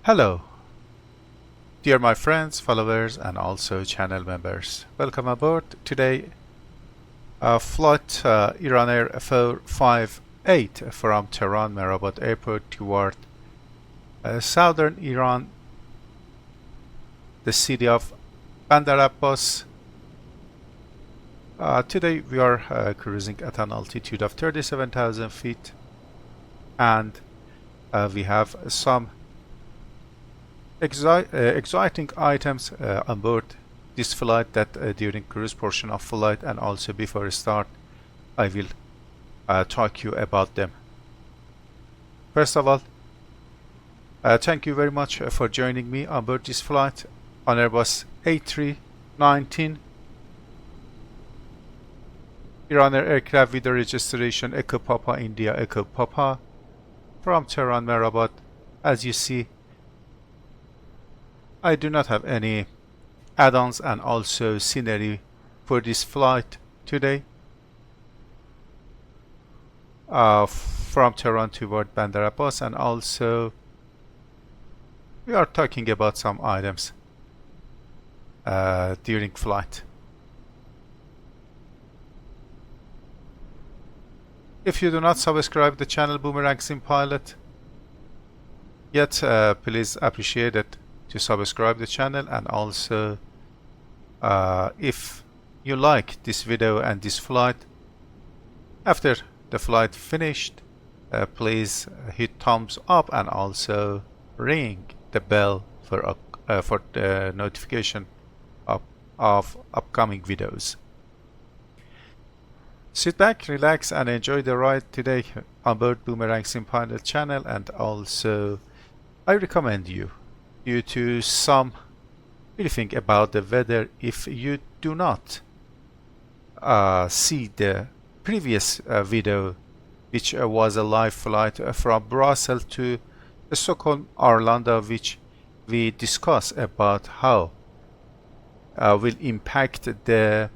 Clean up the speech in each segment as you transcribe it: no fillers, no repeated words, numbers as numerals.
Hello, dear my friends, followers, and also channel members. Welcome aboard. Today, flight Iran Air 458 from Tehran Mehrabad Airport toward southern Iran, the city of Bandar Abbas. Today we are cruising at an altitude of 37,000 feet, and we have some exciting items on board this flight that during cruise portion of flight and also before start I will talk you about them. First of all, thank you very much for joining me on board this flight on Airbus A319 Iran Air aircraft with the registration Echo Papa India Echo Papa from Tehran Mehrabad. As you see, I do not have any add-ons and also scenery for this flight today from Tehran toward Bandar Abbas, and also we are talking about some items during flight. If you do not subscribe the channel BoomerangSimPilot yet, please appreciate it to subscribe the channel, and also if you like this video and this flight, after the flight finished, please hit thumbs up and also ring the bell for the notification of upcoming videos. Sit back, relax, and enjoy the ride today on board BoomerangSimPilot channel. And also I recommend you, due to some briefing about the weather, if you do not see the previous video, which was a live flight from Brussels to Stockholm Arlanda, which we discuss about how will impact the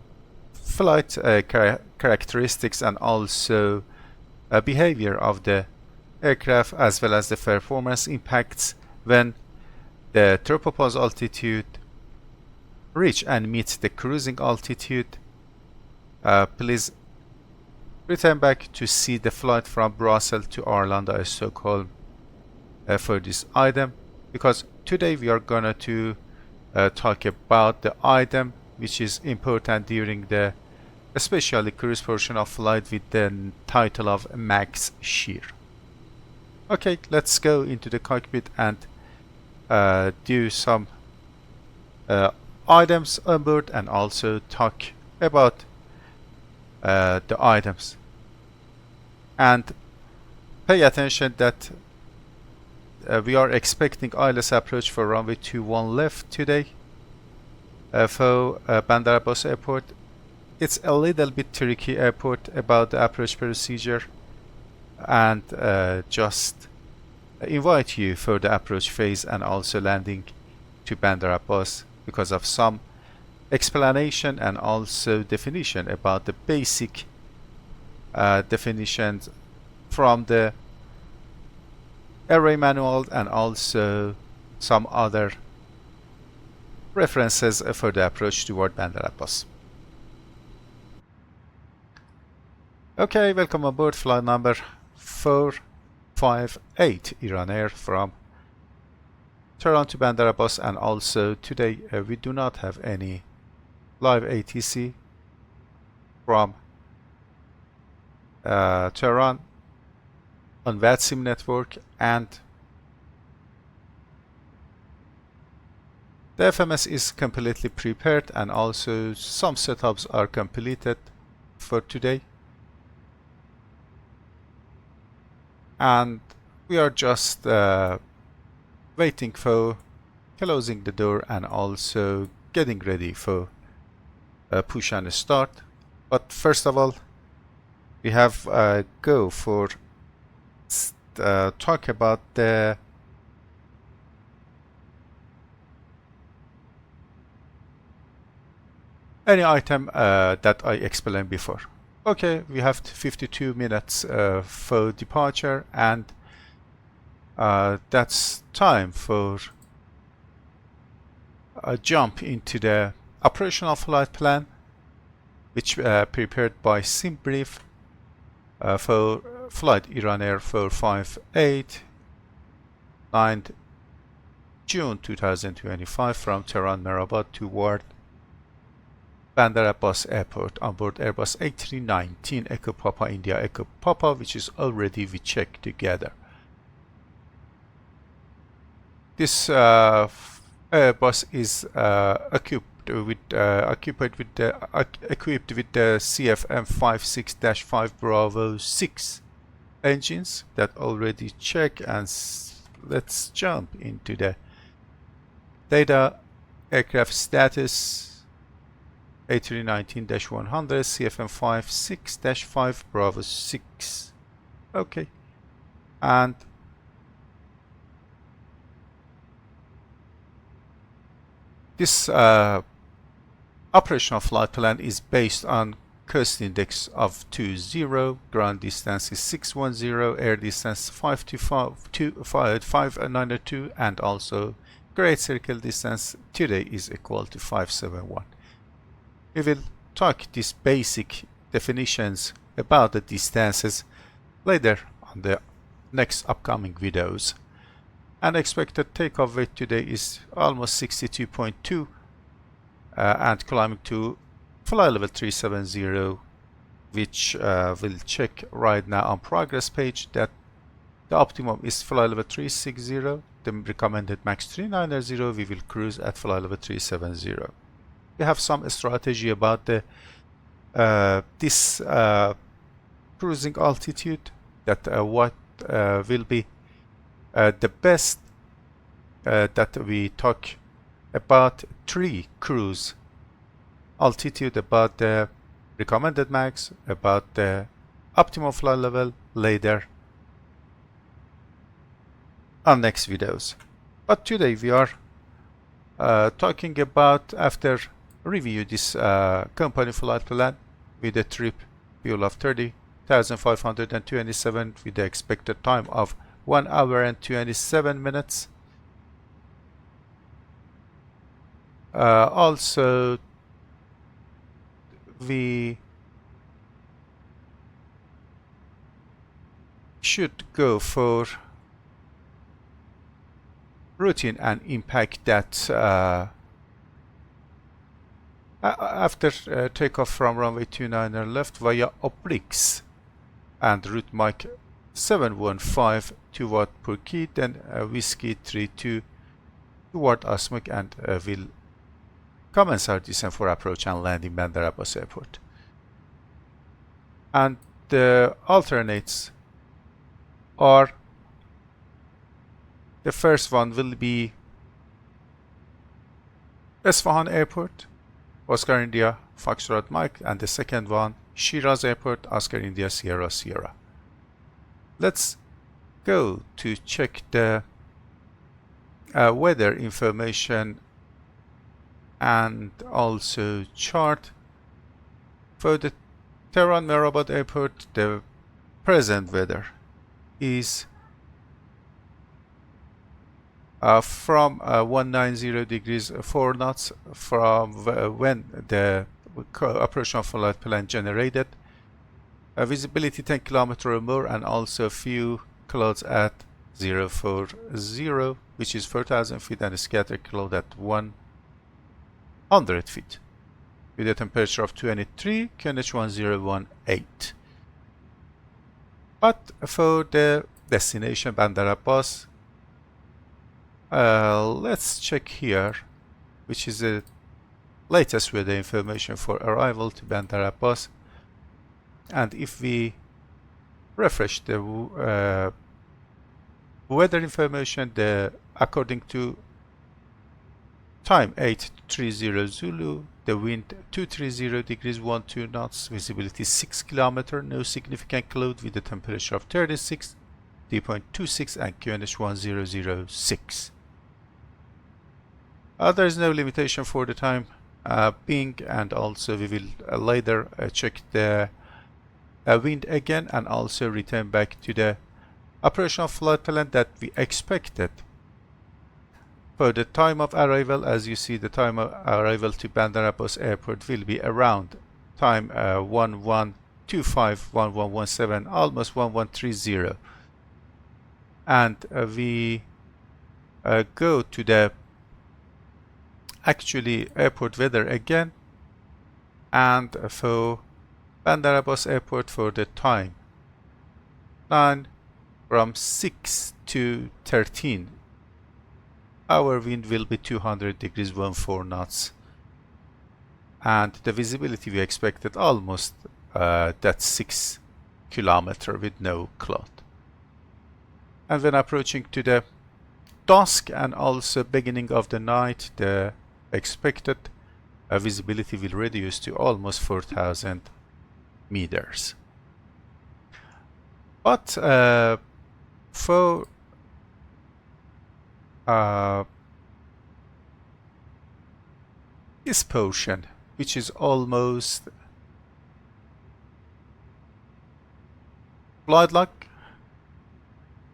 flight characteristics and also behavior of the aircraft, as well as the performance impacts when the turboprop altitude reach and meet the cruising altitude. Please return back to see the flight from Brussels to Arlanda, Stockholm for this item, because today we are gonna to talk about the item which is important during the especially cruise portion of flight with the title of MXSHR. Okay, let's go into the cockpit and do some items on board and also talk about the items. And pay attention that we are expecting ILS approach for runway 21 left today for Bandar Abbas Airport. It's a little bit tricky airport about the approach procedure, and just invite you for the approach phase and also landing to Bandar Abbas because of some explanation and also definition about the basic definitions from the array manual, and also some other references for the approach toward Bandar Abbas. Okay, welcome aboard flight number 458 Iran Air from Tehran to Bandar Abbas. And also today we do not have any live ATC from Tehran on VATSIM network, and the FMS is completely prepared and also some setups are completed for today. And we are just waiting for closing the door and also getting ready for push and start. But first of all, we have go for talk about the any item that I explained before. Okay, we have 52 minutes for departure, and that's time for a jump into the operational flight plan, which prepared by SimBrief for flight Iran Air 458, 9th June 2025 from Tehran Mehrabad toward Bandar Abbas Airport on board Airbus A319 Echo Papa India Echo Papa, which is already we checked together. This Airbus is equipped with the CFM56-5 Bravo 6 engines that already check, and let's jump into the data. Aircraft status A319-100 CFM56-5 Bravo 6. Okay, and this operational flight plan is based on coast index of 20, ground distance is 610, air distance 592, and also great circle distance today is equal to 571. We will talk these basic definitions about the distances later on the next upcoming videos. And expected takeoff weight today is almost 62.2 and climbing to flight level 370, which we'll check right now on progress page that the optimum is flight level 360, the recommended max 390, we will cruise at flight level 370. We have some strategy about the this cruising altitude, that what will be the best that we talk about 3 cruise altitude, about the recommended max, about the optimal flight level later on next videos. But today we are talking about, after review this company flight plan with a trip fuel of 30,527 with the expected time of 1 hour and 27 minutes. Also, we should go for routine and impact that after takeoff from runway 29 left via obliques and route Mike 715 toward Purki, then Whiskey 32 toward ASMUK, and will commence our descent for approach and landing Bandar Abbas Airport. And the alternates are, the first one will be Esfahan Airport, Oscar India Foxtrot Mike, and the second one Shiraz Airport, Oscar India Sierra Sierra. Let's go to check the weather information and also chart for the Tehran Mehrabad Airport. The present weather is from 190 degrees 4 knots from when the operational flight plan generated. Visibility 10 km or more, and also few clouds at 040, which is 4,000 feet, and scattered cloud at 100 feet with a temperature of 23, QNH 1018. But for the destination Bandar Abbas, let's check here, which is the latest weather information for arrival to Bandar Abbas. And if we refresh the weather information, according to time 830 Zulu, the wind 230 degrees 12 knots, visibility 6 km, no significant cloud with a temperature of 36, D.26, and QNH 1006. There is no limitation for the time being, and also we will later check the wind again and also return back to the Operational flight plan that we expected for the time of arrival. As you see, the time of arrival to Bandar Abbas Airport will be around time 1125, 1117, almost 1130. And we go to the actually airport weather again, and for Bandar Abbas Airport for the time 9 from 6 to 13, our wind will be 200 degrees 14 knots, and the visibility we expected almost that 6 kilometer with no cloud. And when approaching to the dusk and also beginning of the night, the expected visibility will reduce to almost 4,000 meters. But for this portion, which is almost flight log,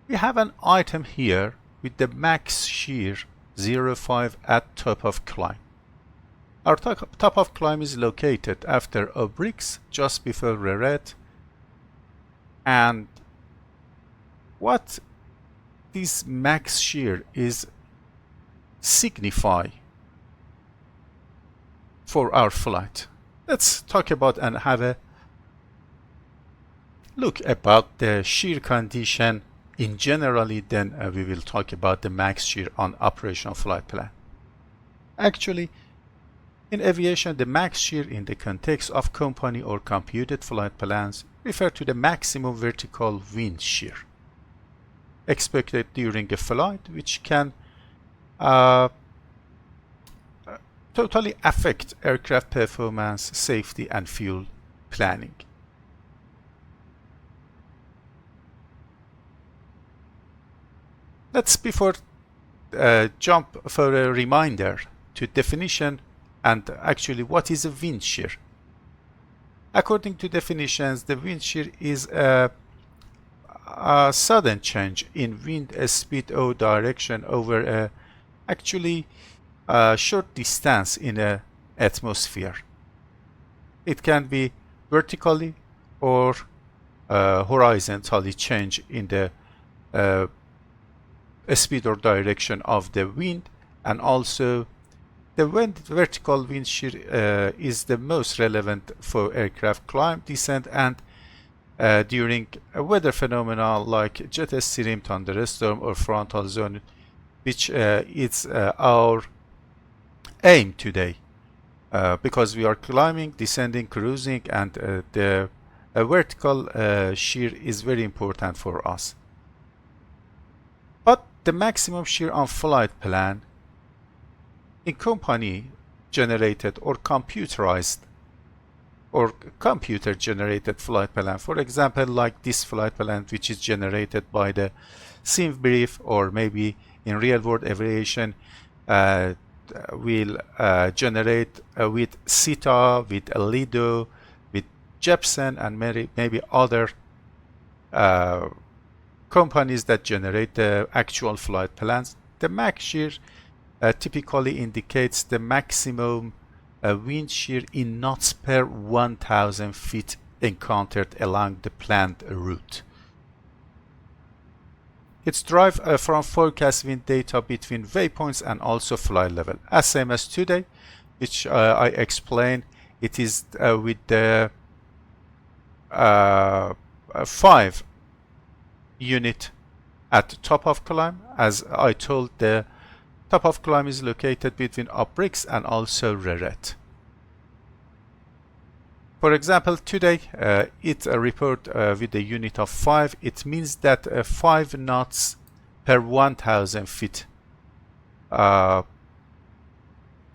we have an item here with the max shear 0.5 at top of climb. Our top of climb is located after Obrix, just before Reret. And what this max shear is signify for our flight? Let's talk about and have a look about the shear condition in generally, then we will talk about the max shear on operational flight plan. Actually, in aviation, the max shear in the context of company or computed flight plans refer to the maximum vertical wind shear expected during a flight, which can totally affect aircraft performance, safety, and fuel planning. Let's before jump for a reminder to definition and actually what is a wind shear. According to definitions, the wind shear is a sudden change in wind speed or direction over a actually short distance in an atmosphere. It can be vertically or horizontally change in the speed or direction of the wind, and also the vertical wind shear is the most relevant for aircraft climb, descent, and during a weather phenomena like jet stream, thunderstorm, or frontal zone, which is our aim today, because we are climbing, descending, cruising, and the vertical shear is very important for us. But the maximum shear on flight plan in company generated or computerized or computer generated flight plan, for example like this flight plan which is generated by the sim brief, or maybe in real world aviation will generate with CETA, with Lido, with Jepsen, and maybe other companies that generate the actual flight plans. The max shear typically indicates the maximum wind shear in knots per 1,000 feet encountered along the planned route. It's derived from forecast wind data between waypoints and also flight level. As same as today, which I explained, it is with the 5 unit at the top of climb. As I told, the top of climb is located between Obrix and also Reret. For example, today it report with a unit of 5. It means that 5 knots per 1,000 feet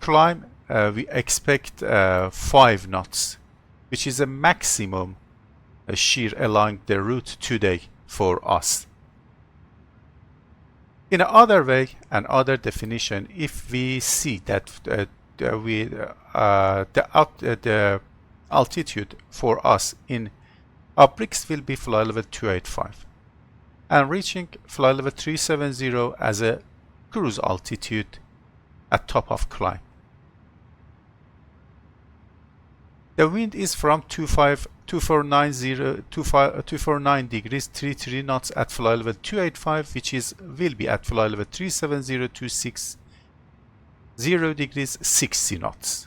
climb, we expect 5 knots, which is a maximum shear along the route today for us. In another way, another definition, if we see that the altitude for us in Obrix will be flight level 285. and reaching flight level 370 as a cruise altitude at top of climb. The wind is from 249 degrees 33 knots at flight level 285, which will be at flight level 370 to 60 degrees 60 knots.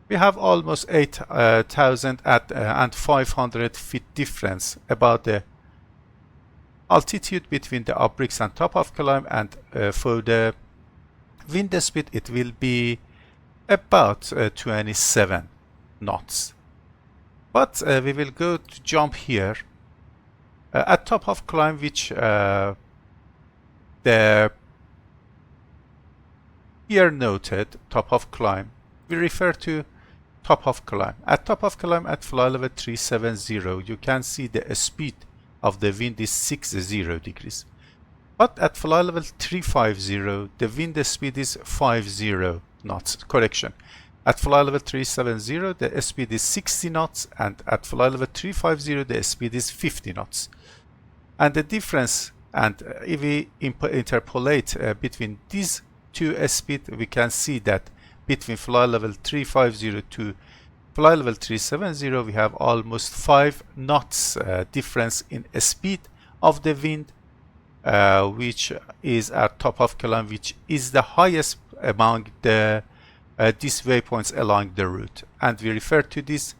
We have almost 8,500 feet difference about the altitude between the upbreaks and top of climb, and for the wind speed it will be about 27 knots. But we will go to jump here at top of climb, which the here noted top of climb, we refer to top of climb. At top of climb at flight level 370, you can see the speed of the wind is 60 degrees. But at flight level 350, the wind speed is 50 knots. Correction. At flight level 370, the speed is 60 knots, and at flight level 350, the speed is 50 knots. And the difference, and if we interpolate between these two speeds, we can see that between flight level 350 to flight level 370, we have almost 5 knots difference in speed of the wind, which is at top of climb, which is the highest among the these waypoints along the route. And we refer to this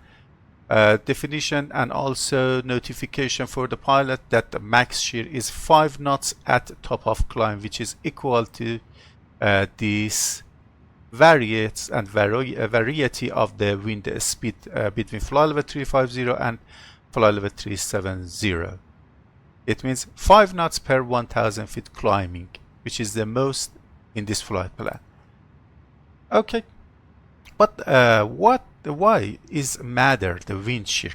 definition and also notification for the pilot that the max shear is 5 knots at top of climb, which is equal to this variates and variety of the wind speed between flight level 350 and flight level 370. It means 5 knots per 1,000 feet climbing, which is the most in this flight plan. Okay, but why is matter the wind shear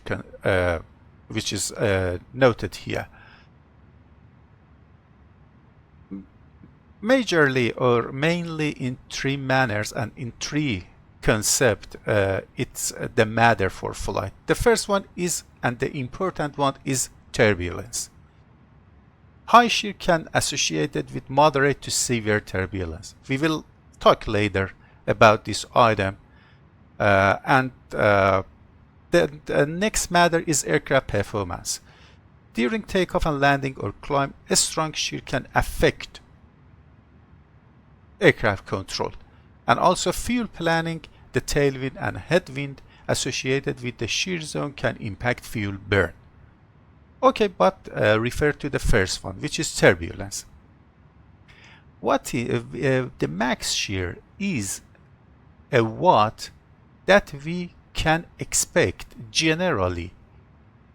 which is noted here? Majorly or mainly in 3 manners and in 3 concepts, it's the matter for flight. The first one is, and the important one, is turbulence. High shear can associated with moderate to severe turbulence. We will talk later about this item. The next matter is aircraft performance. During takeoff and landing or climb, a strong shear can affect aircraft control, and also fuel planning. The tailwind and headwind associated with the shear zone can impact fuel burn. Okay, but refer to the first one, which is turbulence. The max shear is a what that we can expect generally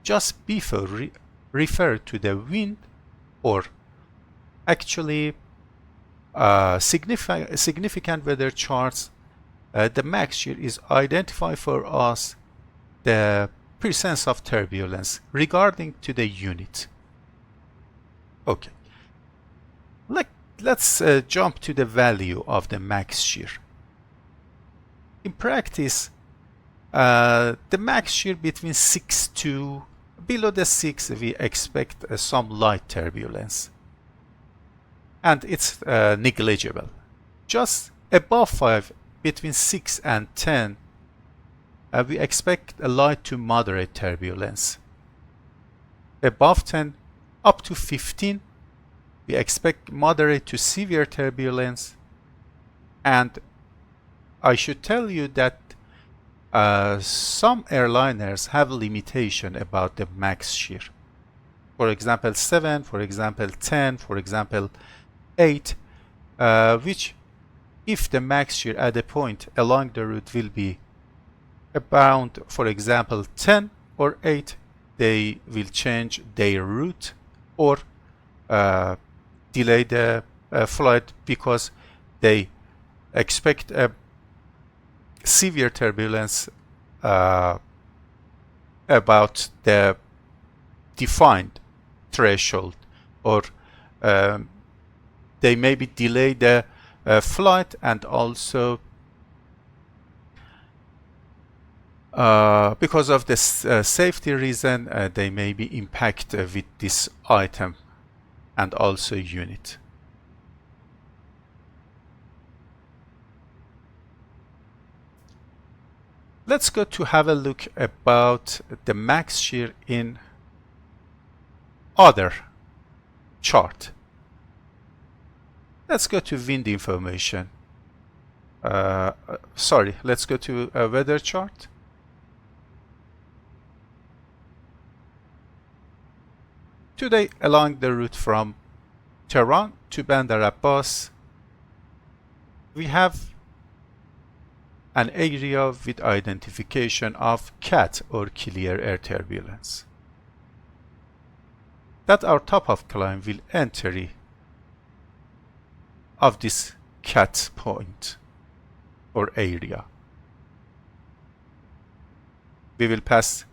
just before refer to the wind, or actually significant weather charts. The max shear is identified for us the presence of turbulence regarding to the unit. Okay, let's jump to the value of the max shear. In practice, the max shear between 6 to below the 6, we expect some light turbulence, and it's negligible. Just above 5, between 6 and 10, we expect a light to moderate turbulence. Above 10, up to 15, we expect moderate to severe turbulence. And I should tell you that some airliners have limitation about the max shear. For example, 7, for example, 10, for example, 8, which if the max shear at a point along the route will be around, for example, 10 or 8, they will change their route or delay the flight because they expect a severe turbulence about the defined threshold, or they maybe delay the flight and also Because of this safety reason, they may be impacted with this item and also unit. Let's go to have a look about the max shear in other chart. Let's go to wind information. Let's go to a weather chart. Today, along the route from Tehran to Bandar Abbas, we have an area with identification of CAT or clear air turbulence. That our top of climb will enter of this CAT point or area. We will pass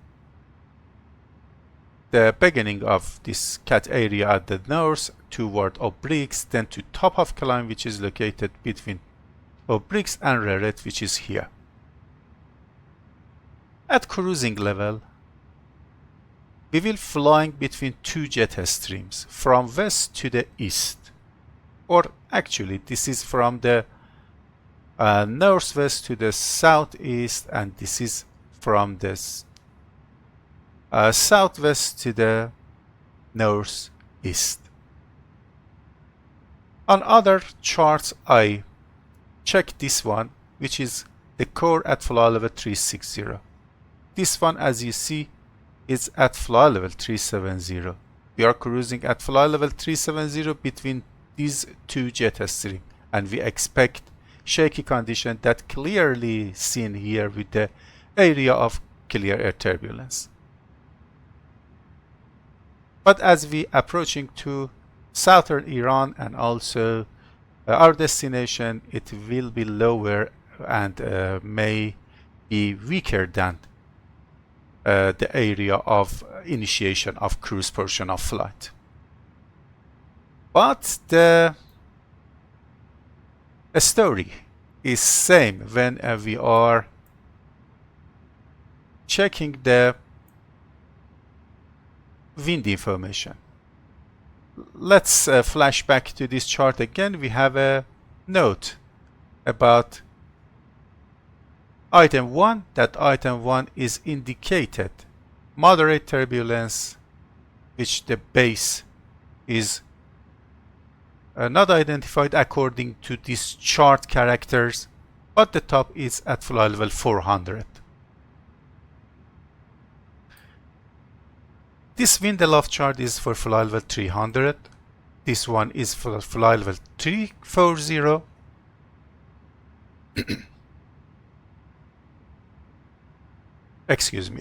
the beginning of this CAT area at the north toward obliques, then to top of climb, which is located between obliques and reret, which is here. At cruising level, we will flying between two jet streams from west to the east, or actually this is from the northwest to the southeast, and this is from this southwest to the northeast. On other charts, I check this one, which is the core at fly level 360. This one, as you see, is at fly level 370. We are cruising at fly level 370 between these two jet streams, and we expect shaky condition that clearly seen here with the area of clear air turbulence. But as we approaching to southern Iran and also our destination, it will be lower and may be weaker than the area of initiation of cruise portion of flight. But the story is same when we are checking the wind information. Let's flash back to this chart again. We have a note about item 1, that item 1 is indicated moderate turbulence, which the base is not identified according to these chart characters, but the top is at fly level 400. This wind aloft chart is for fly level 300. This one is for fly level 340. Excuse me.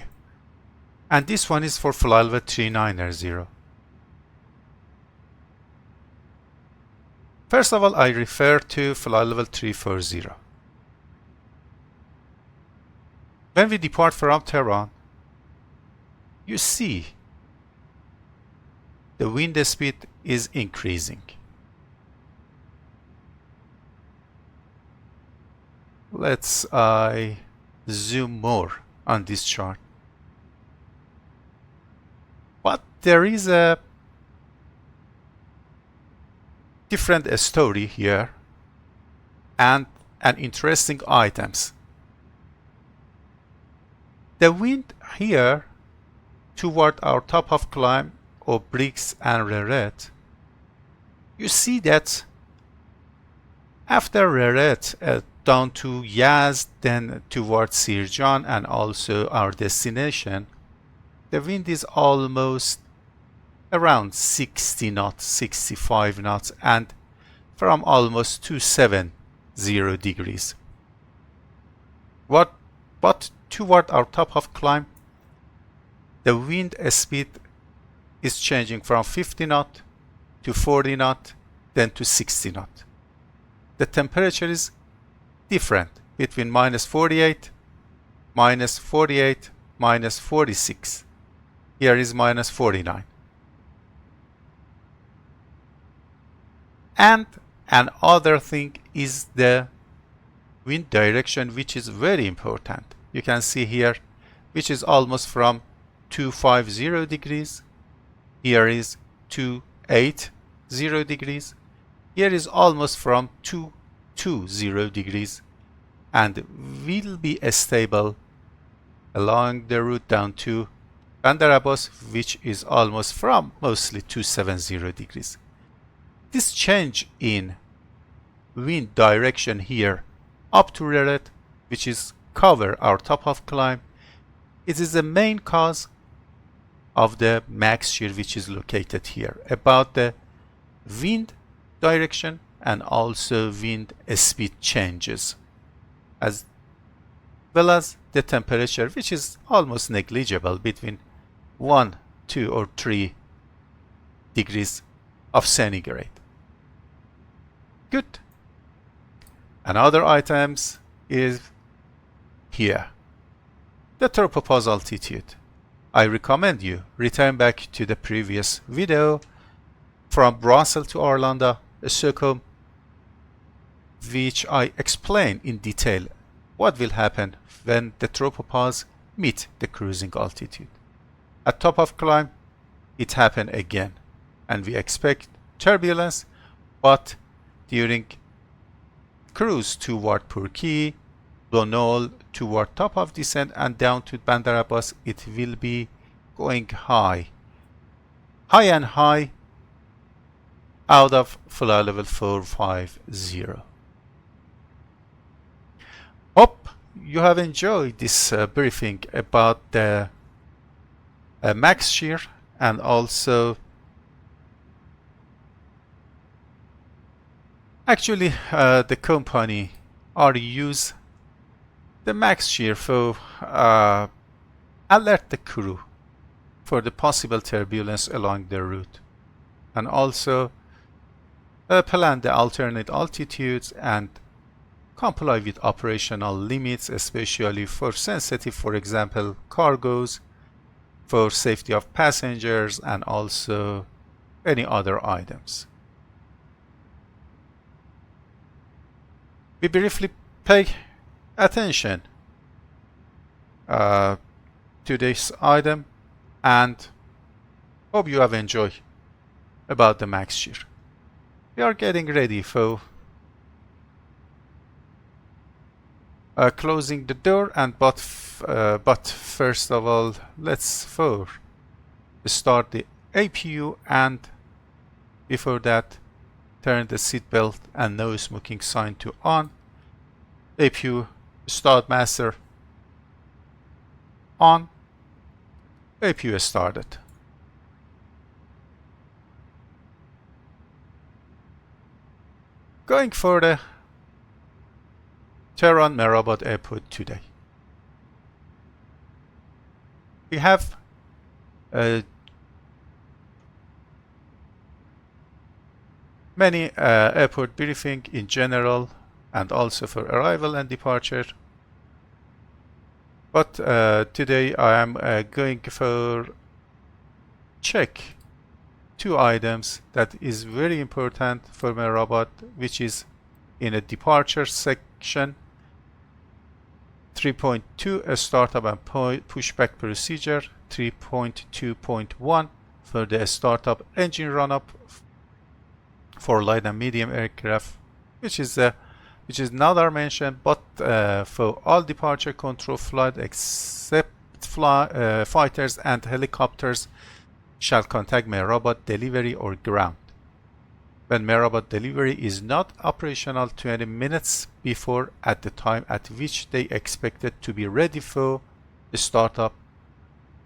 And this one is for fly level 390. First of all, I refer to fly level 340. When we depart from Tehran, you see the wind speed is increasing. Let's zoom more on this chart. But there is a different story here and an interesting items. The wind here toward our top of climb, obliques and reret, you see that after reret down to Yazd, then towards Sirjan and also our destination, the wind is almost around 60 knots, 65 knots, and from almost 270 degrees. But toward our top of climb, the wind speed is changing from 50 knot to 40 knot, then to 60 knot. The temperature is different between minus 48, minus 48, minus 46. Here is minus 49. And another thing is the wind direction, which is very important. You can see here which is almost from 250 degrees. Here is 280 degrees. Here is almost from 220 degrees, and will be stable along the route down to Bandar Abbas, which is almost from mostly 270 degrees. This change in wind direction here up to Riyadh, which is cover our top of climb, it is the main cause of the max shear, which is located here, about the wind direction and also wind speed changes, as well as the temperature, which is almost negligible, between 1, 2 or 3 degrees of centigrade. Good. Another items is here, the tropopause altitude. I recommend you return back to the previous video from Brussels to Arlanda, Stockholm, which I explain in detail what will happen when the tropopause meet the cruising altitude. At top of climb, it happened again, and we expect turbulence, but during cruise toward Turkey, Donol toward top of descent and down to Bandar Abbas, it will be going high and high out of flight level 450. Hope you have enjoyed this briefing about the max shear, and also actually the company use the max shear for alert the crew for the possible turbulence along the route, and also plan the alternate altitudes and comply with operational limits, especially for sensitive, for example, cargoes, for safety of passengers, and also any other items. We briefly pay attention to this item, and hope you have enjoyed about the max shear. We are getting ready for closing the door, and but first of all, let's start the APU, and before that, turn the seatbelt and no smoking sign to on. APU start master on. APU started. Going for the Tehran Mehrabad airport today. We have many airport briefing in general, and also for arrival and departure. But today I am going for check two items that is very important for Mehrabad, which is in a departure section. 3.2 a startup and pushback procedure. 3.2.1 for the startup engine run-up for light and medium aircraft, which is not mentioned, but for all departure control flight except fighters and helicopters shall contact Mehrabad delivery or ground when Mehrabad delivery is not operational 20 minutes before at the time at which they expected to be ready for the startup,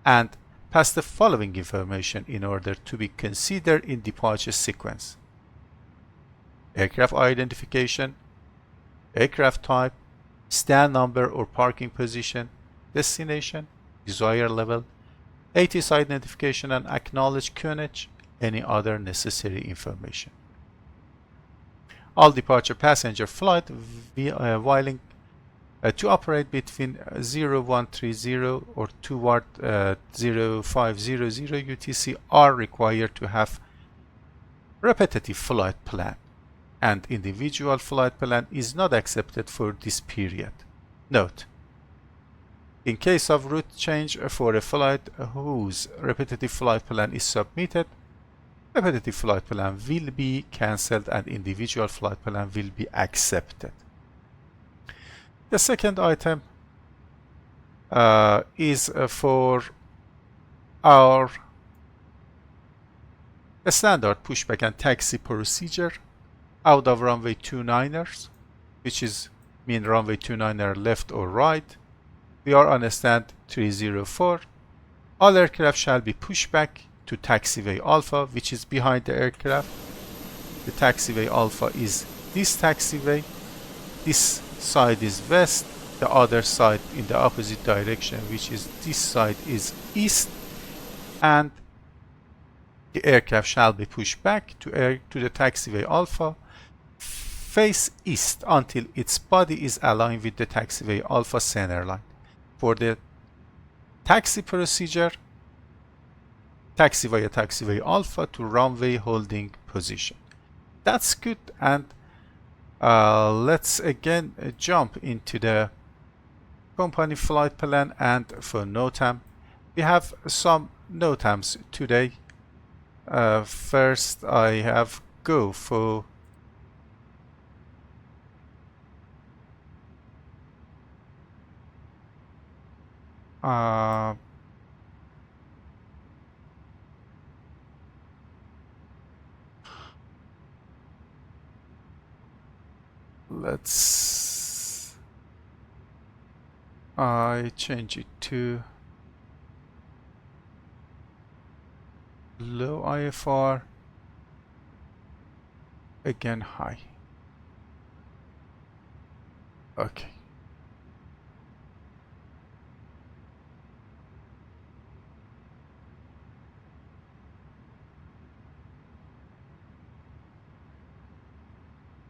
and pass the following information in order to be considered in departure sequence: aircraft identification, aircraft type, stand number or parking position, destination, desired level, ATIS identification and acknowledge QNH, any other necessary information. All departure passenger flight willing to operate between 0130 or toward 0500 UTC are required to have repetitive flight plan, and individual flight plan is not accepted for this period. Note: In case of route change for a flight whose repetitive flight plan is submitted, repetitive flight plan will be cancelled and individual flight plan will be accepted. The second item is for our standard pushback and taxi procedure out of runway 29ers, which is mean runway 29er left or right. We are on a stand 304. All aircraft shall be pushed back to taxiway alpha, which is behind the aircraft. The taxiway alpha is this taxiway. This side is west. The other side in the opposite direction, which is this side, is east. And the aircraft shall be pushed back to the taxiway alpha, face east until its body is aligned with the taxiway alpha center line. For the taxi procedure, taxi via taxiway alpha to runway holding position. That's good. And let's again jump into the company flight plan. And for NOTAM, we have some NOTAMs today. First I have go for I change it to low IFR, again high. Okay.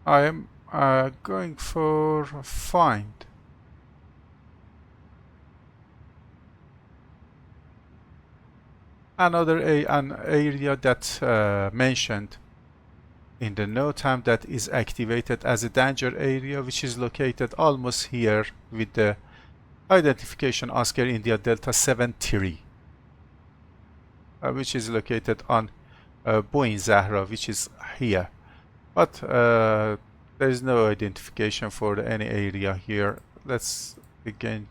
I am going for find. Another an area that mentioned in the NOTAM that is activated as a danger area, which is located almost here with the identification Oscar India Delta 73, which is located on Boeing Zahra, which is here. But there is no identification for any area here. Let's again.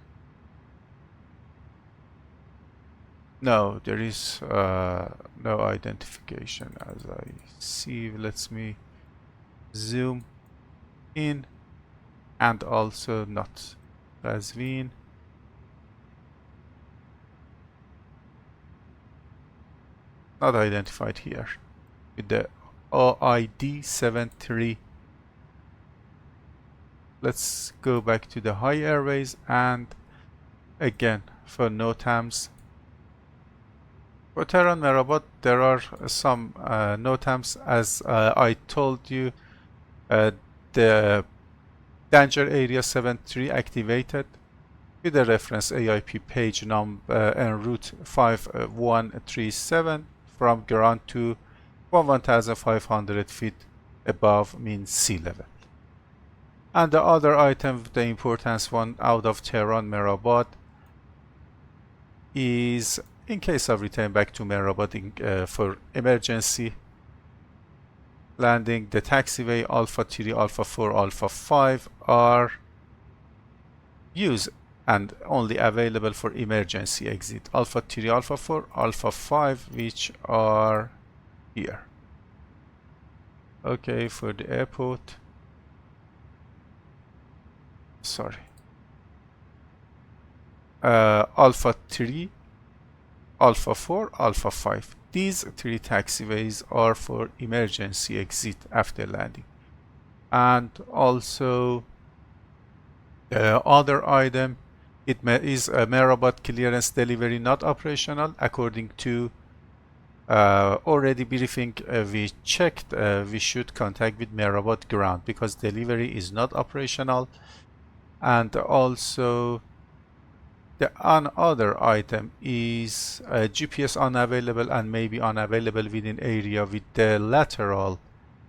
No, there is no identification as I see. Let me zoom in, and also not Razvin. Not identified here with the OIII 73. Let's go back to the high airways, and again for NOTAMs. For Tehran Mehrabad, there are some NOTAMs. As I told you, the danger area 73 activated with the reference AIP page number and route 5137 from ground to 1,500 feet above mean sea level. And the other item, the importance one out of Tehran Mehrabad, is in case of return back to Mehrabad for emergency landing, the taxiway Alpha 3, Alpha 4, Alpha 5 are used and only available for emergency exit. Alpha 3, Alpha 4, Alpha 5, which are here. Okay, for the airport. Sorry. Alpha 3, Alpha 4, Alpha 5. These three taxiways are for emergency exit after landing. And also the other item, it is a Mehrabad clearance delivery not operational. According to already briefing we checked, we should contact with Mehrabad ground because delivery is not operational. And also the other item is GPS unavailable and maybe unavailable within area with the lateral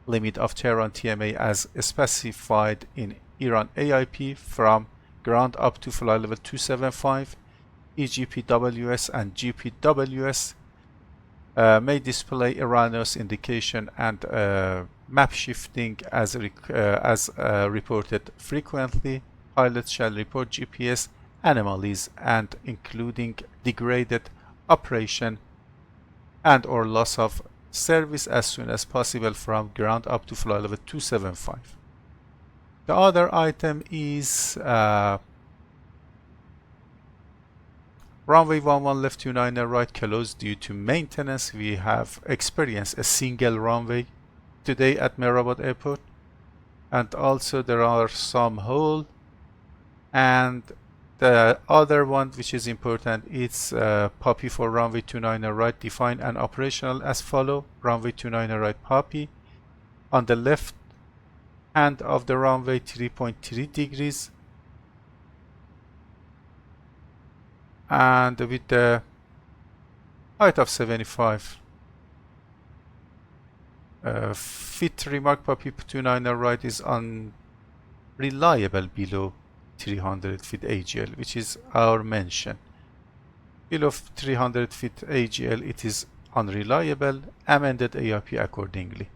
limit of Tehran TMA as specified in Iran AIP from ground up to flight level 275. EGPWS and GPWS may display erroneous indication and map shifting as reported frequently. Pilots shall report GPS anomalies and including degraded operation and or loss of service as soon as possible from ground up to flight level 275. The other item is runway 11 left 29 right closed due to maintenance. We have experienced a single runway today at Mehrabad Airport, and also there are some holes. And the other one which is important, it's POPI for runway 29 right defined and operational as follow. Runway 29 right POPI on the left hand of the runway 3.3 degrees and with the height of 75 feet. Remark POPI 29 right is unreliable below 300 feet AGL, which is our mention. Below 300 feet AGL it is unreliable. Amended AIP accordingly.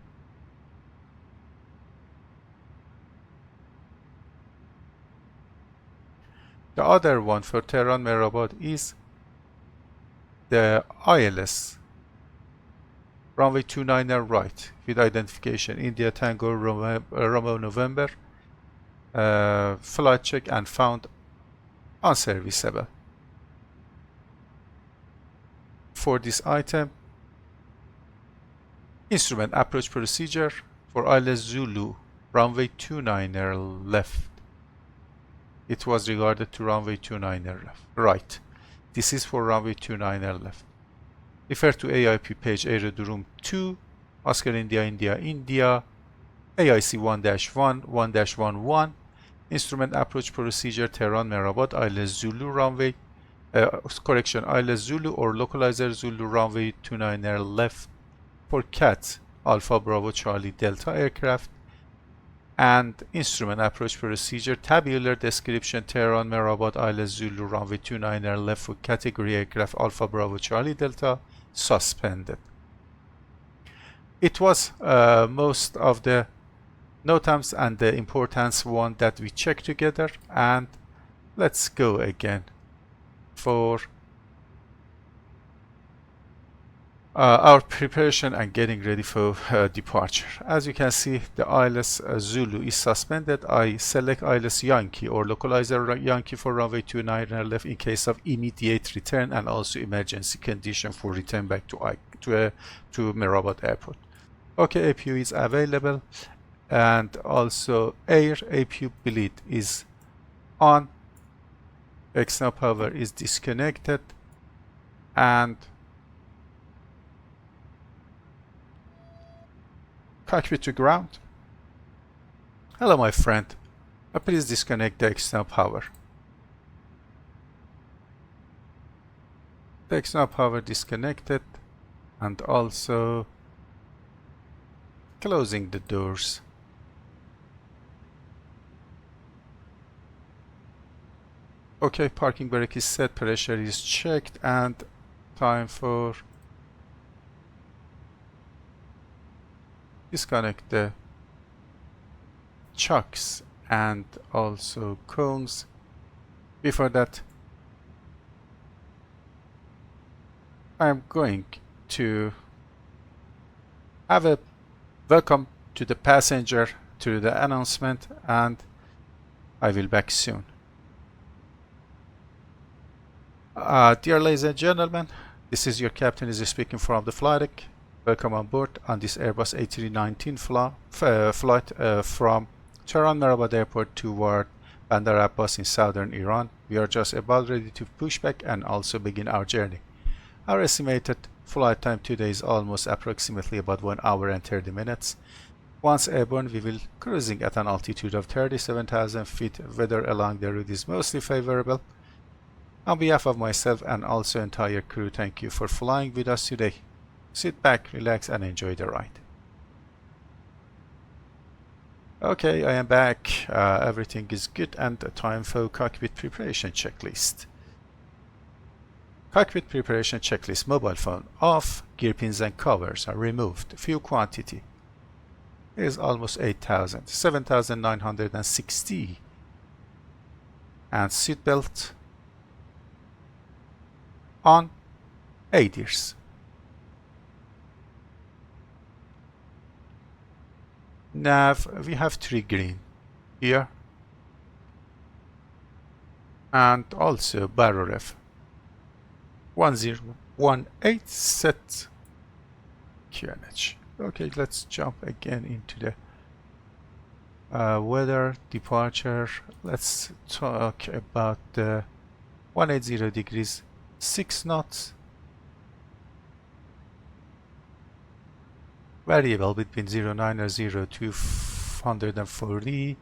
The other one for Tehran Mehrabad is the ILS runway 29 right with identification India Tango Romeo November, flight check and found unserviceable. For this item, instrument approach procedure for ILS Zulu runway 29 left. It was regarded to runway 29 left. Right. This is for runway 29 left. Refer to AIP page Aerodrome 2, Oscar India India India, AIC 1-1, 1-11, instrument approach procedure Tehran Mehrabad ILS Zulu runway, ILS Zulu or localizer Zulu runway 29 left for CAT Alpha Bravo Charlie Delta aircraft, and instrument approach procedure tabular description Tehran Mehrabad ILS Zulu runway 29 left for category aircraft Alpha Bravo Charlie Delta suspended. It was most of the NOTAMs and the importance one that we checked together, and let's go again for our preparation and getting ready for departure. As you can see, the ILS Zulu is suspended. I select ILS Yankee or localizer Yankee for runway 29 left in case of immediate return and also emergency condition for return back to Mehrabad Airport. Okay, APU is available, and also air APU bleed is on. External power is disconnected, and cockpit to ground. Hello my friend, please disconnect the external power. The external power disconnected, and also closing the doors. Okay, parking brake is set, pressure is checked, and time for disconnect the chocks and also cones. Before that, I'm going to have a welcome to the passenger to the announcement, and I will back soon. Dear ladies and gentlemen, this is your captain is speaking from the flight deck. Welcome on board on this Airbus A319 flight from Tehran Mehrabad Airport toward Bandar Abbas in southern Iran. We are just about ready to push back and also begin our journey. Our estimated flight time today is almost approximately about 1 hour and 30 minutes. Once airborne, we will cruising at an altitude of 37,000 feet. Weather along the route is mostly favorable. On behalf of myself and also entire crew, thank you for flying with us today. Sit back, relax, and enjoy the ride. Okay, I am back. Everything is good, and time for cockpit preparation checklist. Cockpit preparation checklist. Mobile phone off. Gear pins and covers are removed. Fuel quantity is almost 8,000. 7,960. And seatbelt on. 8 years. Nav, we have 3 green here. And also barrel ref 1018 set QNH. Okay, let's jump again into the weather departure. Let's talk about the 180 degrees 6 knots. Variable between 09 and 0240.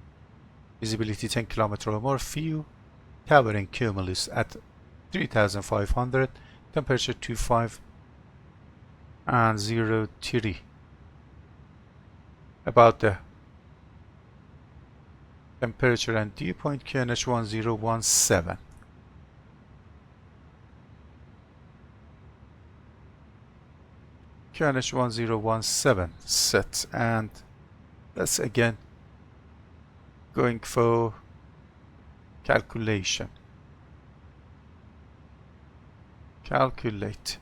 Visibility 10 km or more. Fuel. Towering cumulus at 3,500. Temperature 25 and 03. About the temperature and dew point, QNH 1017. QNH 1017 set, and let's again going for calculation. Calculate.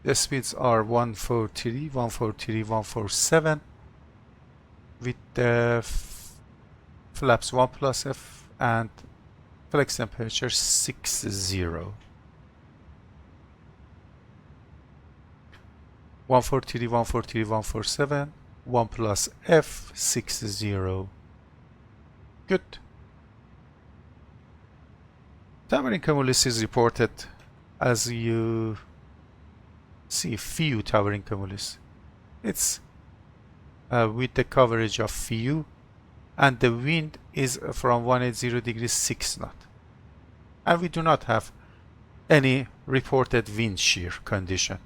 The speeds are 143, 143, 147 with the flaps 1 plus F and flex temperature 60. 143, 143, 147, 1 plus F 60. Good. Towering cumulus is reported as you see few towering cumulus. It's with the coverage of few, and the wind is from 180 degrees 6 knot. And we do not have any reported wind shear condition.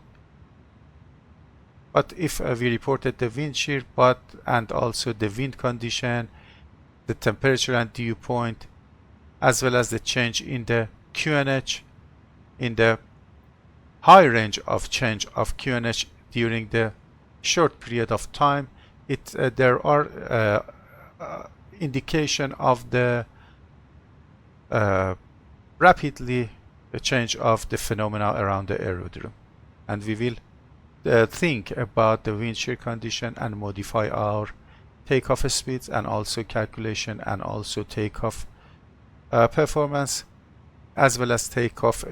But if we reported the wind shear, and also the wind condition, the temperature and dew point, as well as the change in the QNH, in the high range of change of QNH during the short period of time, there are indication of the rapidly change of the phenomena around the aerodrome, and we will think about the wind shear condition and modify our takeoff speeds and also calculation and also takeoff performance, as well as takeoff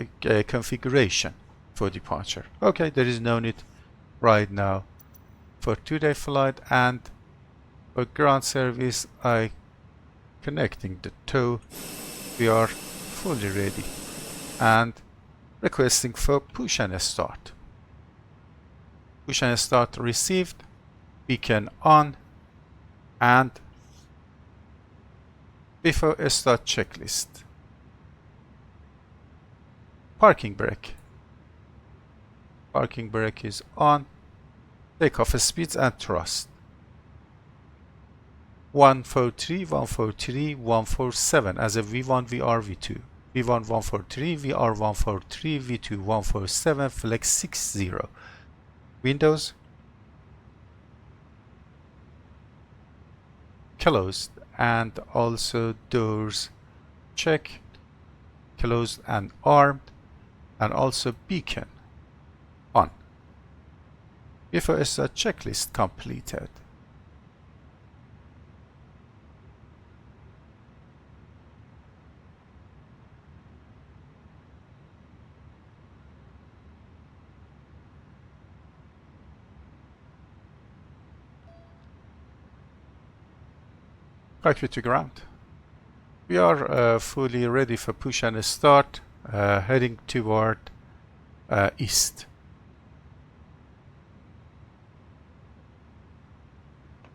configuration for departure. Okay, there is no need right now for 2-day flight, and for ground service I connecting the tow. We are fully ready and requesting for push and start. Push and start received, beacon on, and before start checklist. Parking brake. Parking brake is on. Takeoff speeds and thrust. 143, 143, 147 as a V1, VR, V2. V1 143, VR 143, V2 147, flex 60. Windows closed, and also doors check, closed and armed, and also beacon on. Before start checklist completed. Cockpit to ground. We are fully ready for push and start, heading toward east.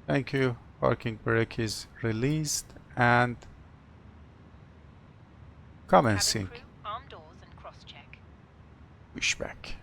Thank you. Parking brake is released and commencing pushback.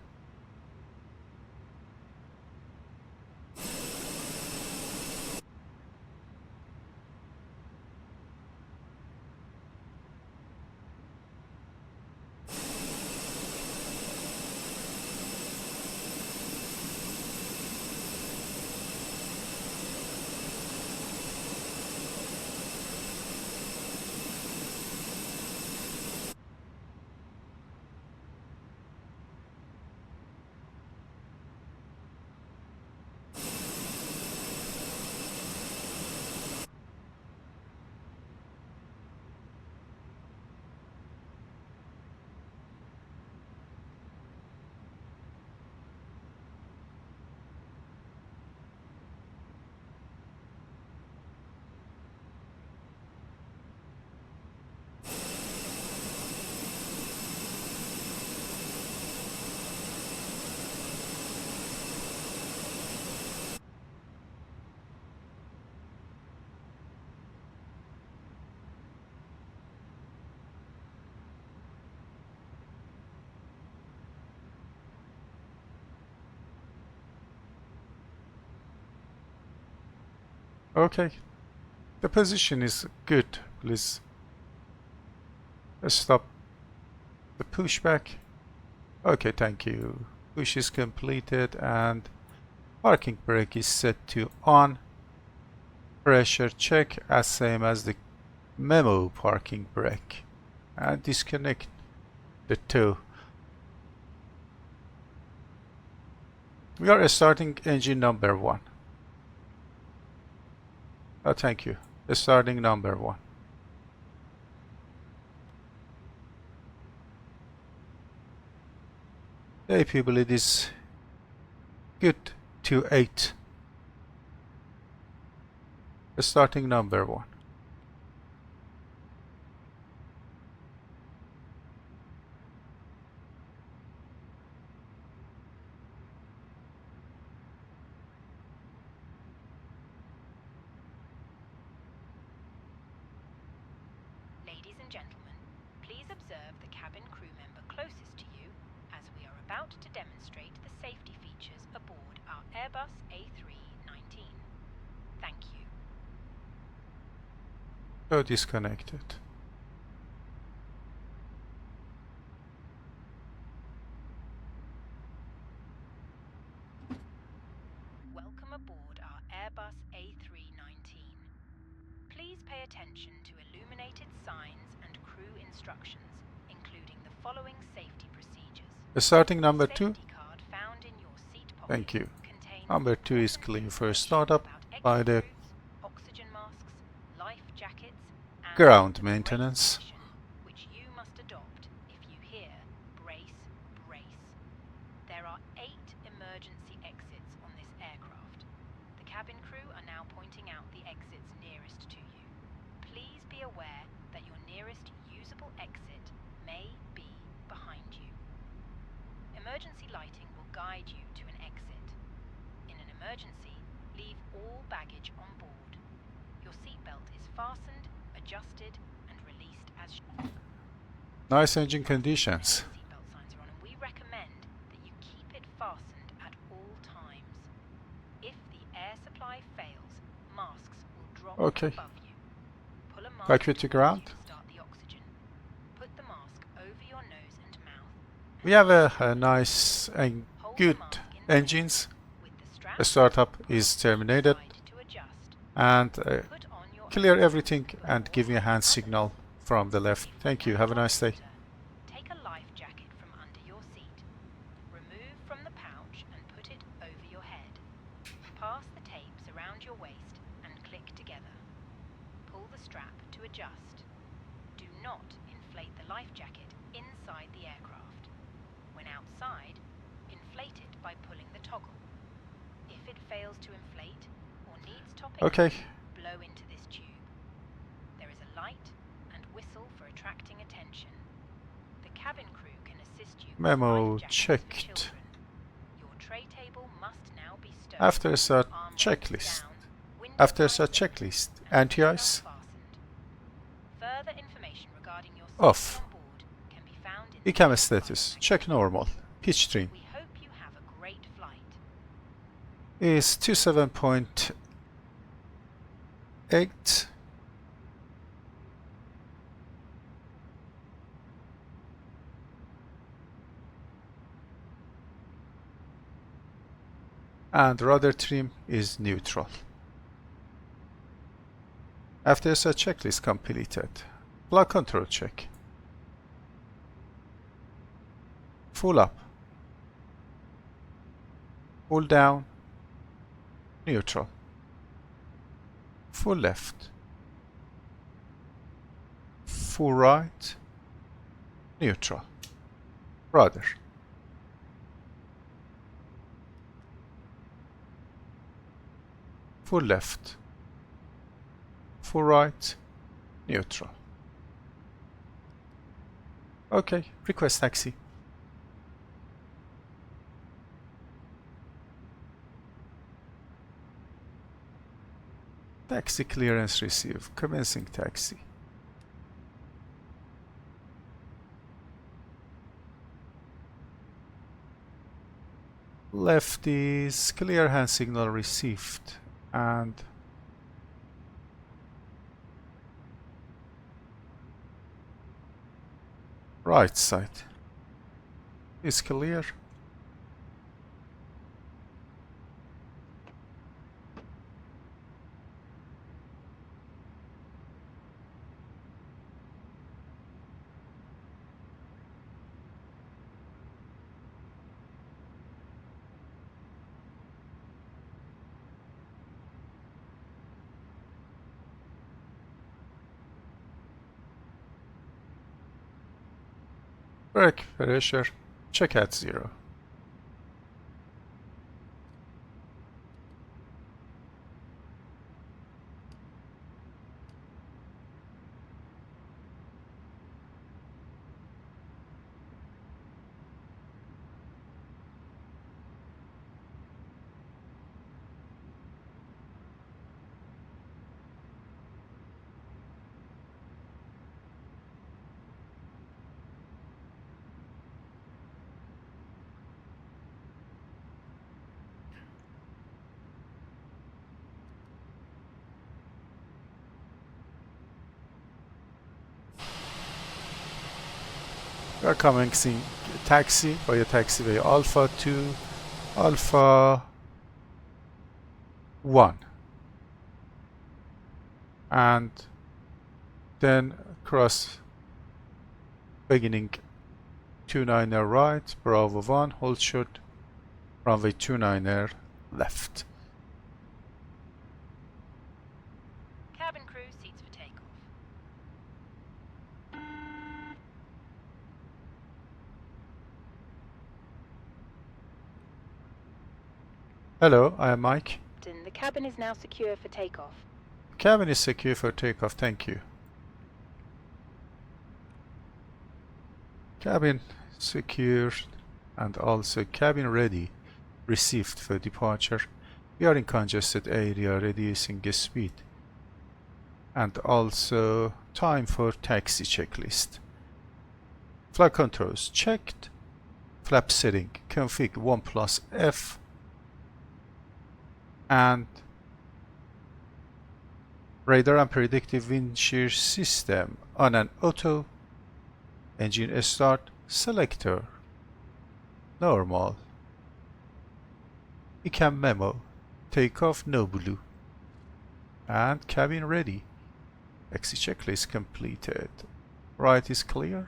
Okay, the position is good. Please stop the pushback. Okay, thank you. Push is completed and parking brake is set to on. Pressure check as same as the memo parking brake. And disconnect the two. We are starting engine number 1. Oh, thank you. Starting number 1. The AP bleed is good to 8. Starting number 1. Ladies and gentlemen, please observe the cabin crew member closest to you as we are about to demonstrate the safety features aboard our Airbus A319. Thank you. So disconnected. Welcome aboard our Airbus A319. Please pay attention to illuminated signs and crew instructions, including the following safety procedures. Starting number 2. Safety card found in your seat pocket. Thank you. Contains Number 2 is clean for startup by the oxygen masks, life jackets, and ground maintenance. which you must adopt if you hear brace, brace. There are 8 emergency exits on this aircraft. The cabin crew are now pointing out the exits nearest to you. Please be aware that your nearest usable exit may be behind you. Emergency lighting will guide you to an exit. In an emergency, leave all baggage on board. Your seatbelt is fastened, adjusted, and released as Nice engine conditions. seatbelt signs are on, and we recommend that you keep it fastened at all times. If the air supply fails, masks will drop Okay. above you. Pull a mask Evacuate to towards ground. you to start the oxygen. Put the mask over your nose and mouth. We have a nice and Hold good the mask in place engines. with the strap The startup is terminated side to adjust. and Put on your clear everything and give me a hand signal from the left. Thank you. Have a nice day. Take a life jacket from under your seat. Remove from the pouch and put it over your head. Pass the tapes around your waist and click together. Pull the strap to adjust. Do not inflate the life jacket inside the aircraft. When outside, inflate it by pulling the toggle. If it fails to inflate or needs topping, Okay. blow into this tube. There is a light and whistle for attracting attention. The cabin crew can assist you with Memo life jackets for checked. children. Your tray table must now be stowed. After a search Armrests checklist. down, window After a blinds search open, checklist. and seatbelt Anti-ice fastened. Further information regarding your off. safety on board can be found in the ICAO flight status. package. Check normal. Pitch trim We hope you have a great flight. is 27.8. And rudder trim is neutral. After a checklist completed, flight control check. Full up. Full down. Neutral. Full left. Full right. Neutral. Rudder. Full left. Full right. Neutral. Okay, request taxi. Taxi clearance received. Commencing taxi. Left is clear hand signal received and right side is clear. Brake pressure check at 0. We are commencing taxi via taxiway Alpha to Alpha 1 and then cross beginning 29er right, Bravo 1, hold short, runway 29er left. Cabin crew seats for takeoff. Hello, I am Mike. The cabin is now secure for takeoff. Cabin is secure for takeoff, thank you. Cabin secured and also cabin ready, received for departure. We are in congested area, reducing the speed. And also time for taxi checklist. Flight controls checked. Flap setting config 1+F. And radar and predictive wind shear system on an auto. Engine start selector normal. ICAO memo takeoff no blue. And cabin ready. Taxi checklist completed. Right is clear.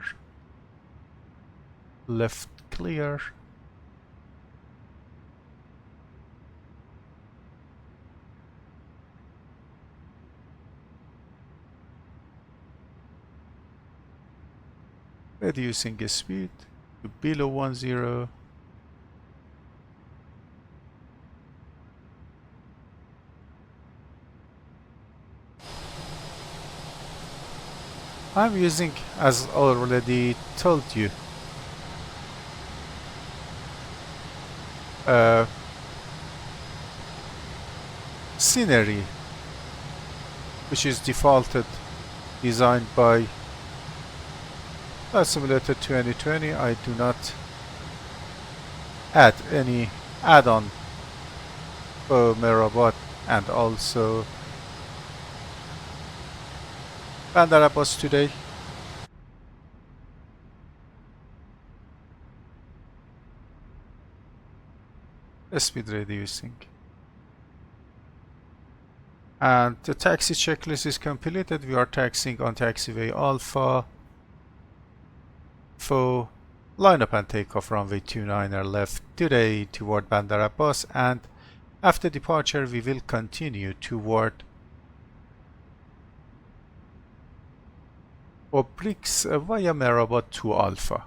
Left clear. Reducing the speed to below 10. I'm using, as already told you, scenery, which is defaulted, designed by Flight Simulator 2020. I do not add any add-on for Mehrabad and also Bandar Abbas today. Speed reducing. And the taxi checklist is completed. We are taxiing on taxiway Alpha for lineup and takeoff runway 29er left today toward Bandar Abbas, and after departure we will continue toward obliques via Mehrabad to Alpha.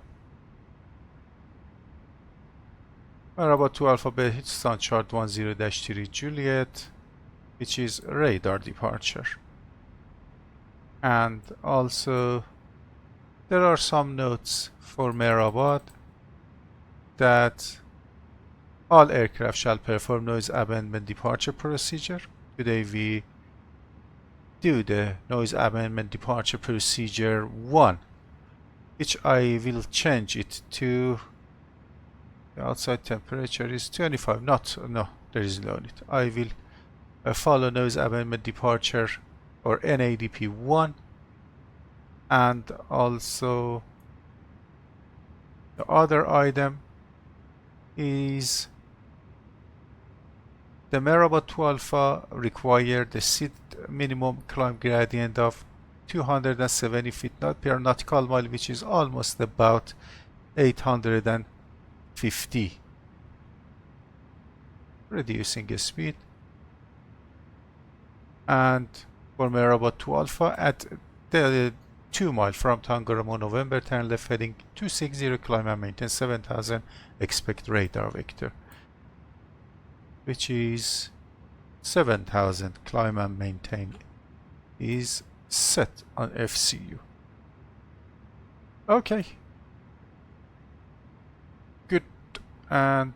Mehrabad to Alpha based on chart 10-3 Juliet, which is radar departure. And also there are some notes for Mehrabad that all aircraft shall perform noise abandonment departure procedure. Today we do the noise abandonment departure procedure 1, which I will change it to the outside temperature is 25. No, there is no need. I will follow noise abandonment departure or NADP 1, and also The other item is the Mehrabad 2 Alpha required the seat minimum climb gradient of 270 feet per nautical mile, which is almost about 850, reducing speed. And for Mehrabad 2 Alpha at the 2 mile from Tangaramo, November, turn left heading 260, climb and maintain 7000, expect radar vector, which is 7000, climb and maintain is set on FCU. Okay, good. And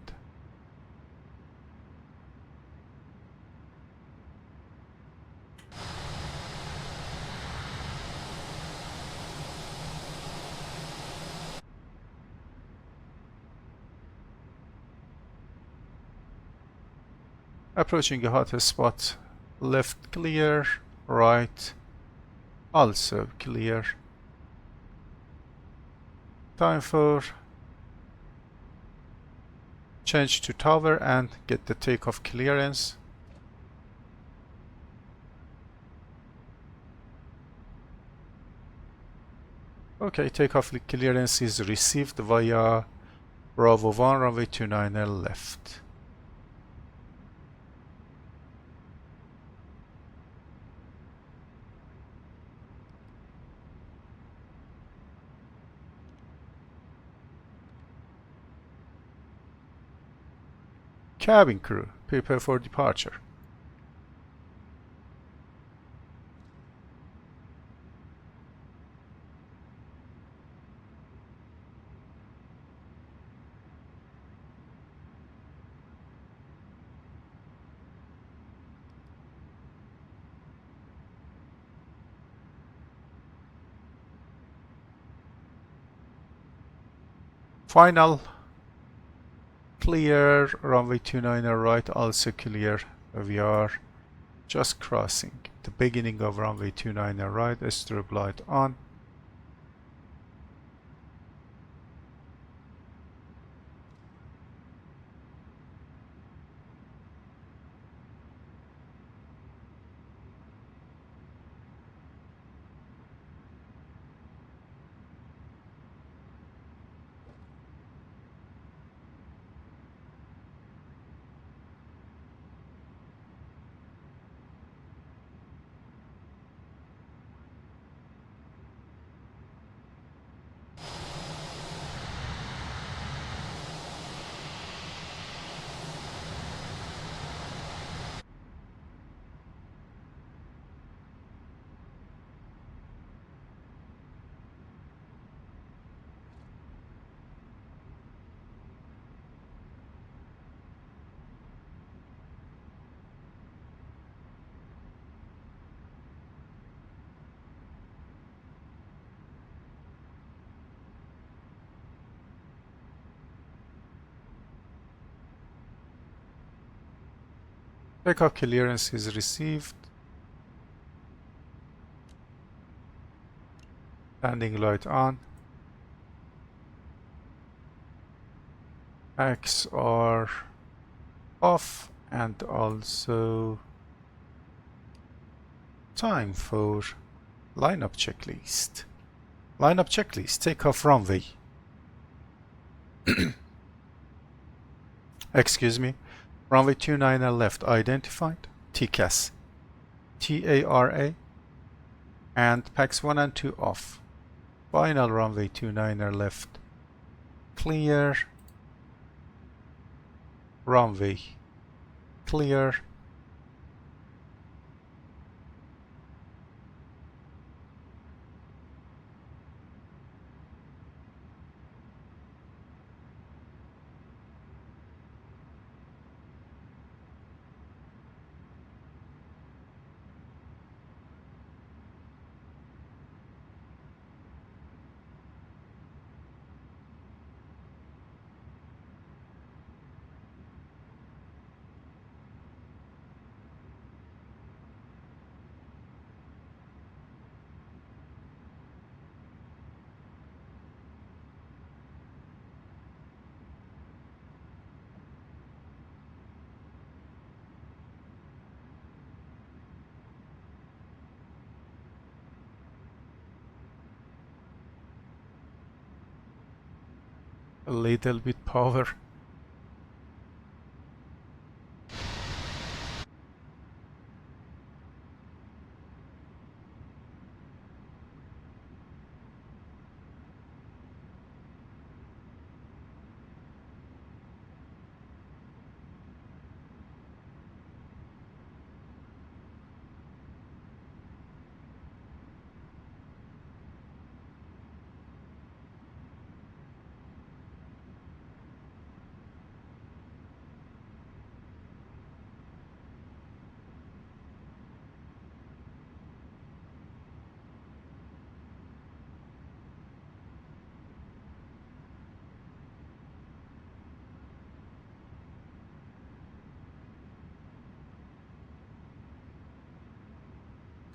approaching a hot spot, left clear, right also clear. Time for change to tower and get the takeoff clearance. Okay, takeoff clearance is received via Bravo 1, runway 29 left. Cabin crew, prepare for departure. Final clear, runway 29 right also clear. We are just crossing the beginning of runway 29 right, strobe light on. Takeoff clearance is received. Landing light on. X are off, and also time for lineup checklist. Lineup checklist, takeoff runway. Excuse me. Runway 29 left identified. TCAS. TARA. And PAX 1 and 2 off. Final runway 29 left. Clear. Runway clear. a little bit power.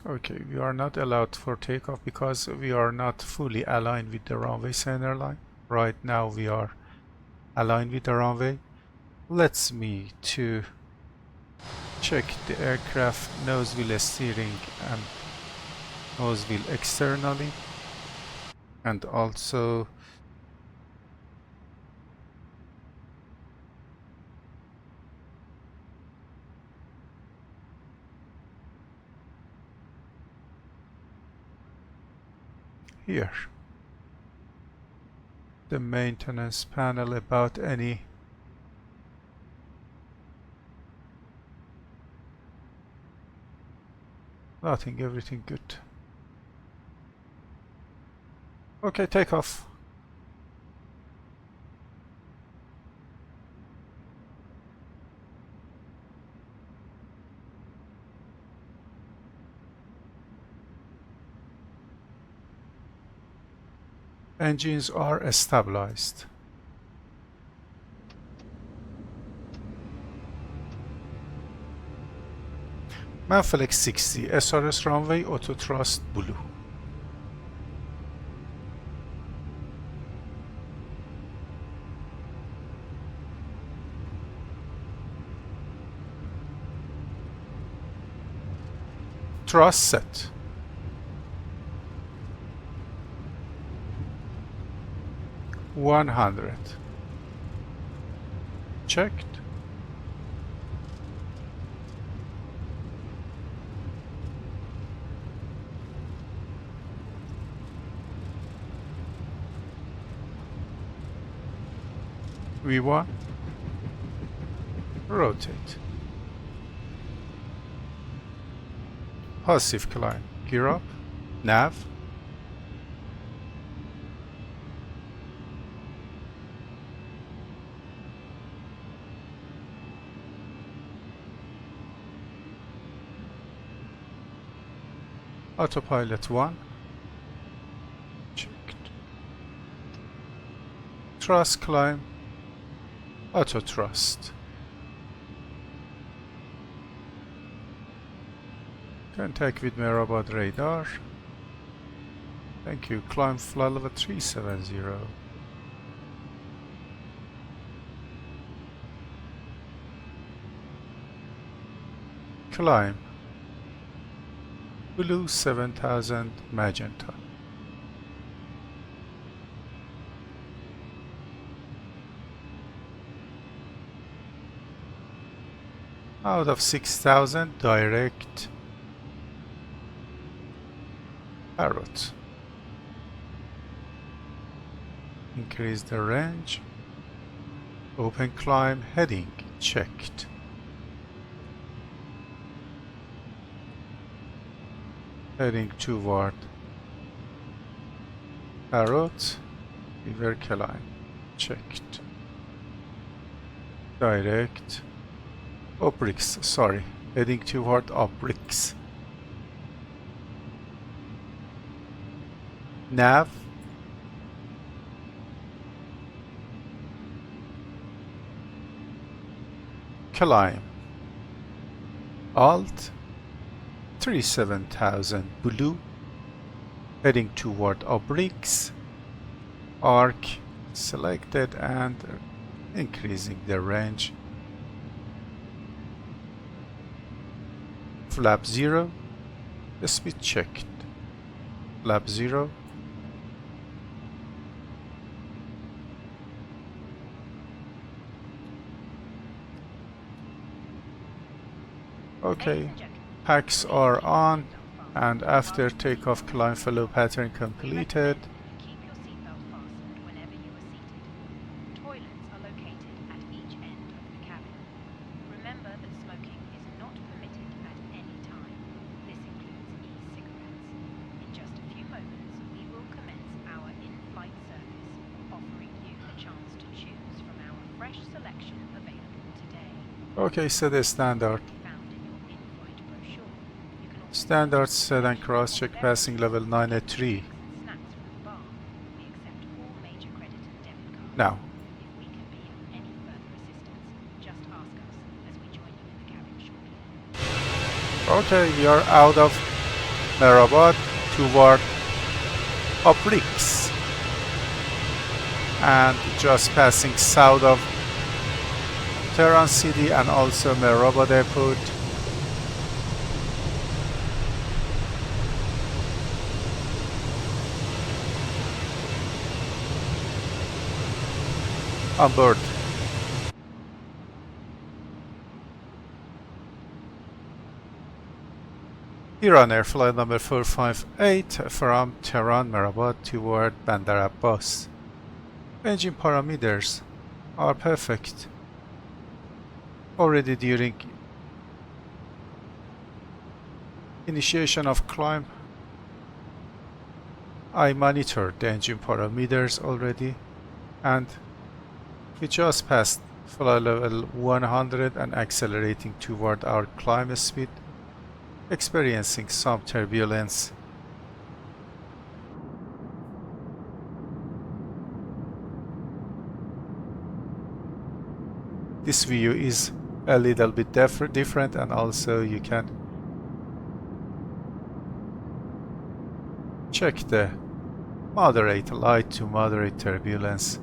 Okay, we are not allowed for takeoff because we are not fully aligned with the runway center line. Right now we are aligned with the runway. Let's me to check the aircraft nose wheel steering and nose wheel externally, and also here the maintenance panel about any nothing, everything good. Okay, take off. Engines are stabilized. Flex 60 SRS runway auto thrust blue. Thrust set. $100. Checked. V1. Rotate. Positive climb. Gear up. Nav. Autopilot 1. Checked. Thrust climb. Auto thrust. Contact with Mehrabad radar. Thank you. Climb flight level 370. Climb. Blue 7000 magenta. Out of 6000 direct parrot. Increase the range. Open climb heading checked. Heading toward parrot. River climb checked. Direct Obrix, sorry, heading toward Obrix. Nav. Climb. Alt. 37000 blue. Heading toward Obrix. Arc selected and increasing the range. Flap 0, speed checked. Flap 0. Okay, and gentlemen, packs please are keep your on, seatbelt and fastened after whilst you takeoff leave climb the flow cabin. pattern We completed. recommend that you keep your seatbelt fastened whenever you are seated. Toilets are located at each end of the cabin. Remember that smoking is not permitted at any time. This includes e-cigarettes. In just a few moments, we will commence our in-flight service, offering you a chance to choose from our fresh selection available today. Okay, set a standard. Can be found in your in-flight brochure. You can also Standard purchase a set and selection cross of check passing beverages, level 9 at 3. drinks and snacks from the bar. We accept all major credit and debit cards. Now, If we can be of any further assistance, just ask us as we join you in the cabin shortly. okay, we are out of Mehrabad toward Obrix and just passing south of Tehran City and also Mehrabad Airport. On board. Iran Air flight number 458 from Tehran Mehrabad toward Bandar Abbas. Engine parameters are perfect. Already during initiation of climb, I monitored the engine parameters already, and we just passed flight level 100 and accelerating toward our climb speed, experiencing some turbulence. This view is a little bit different, and also you can check the moderate light to moderate turbulence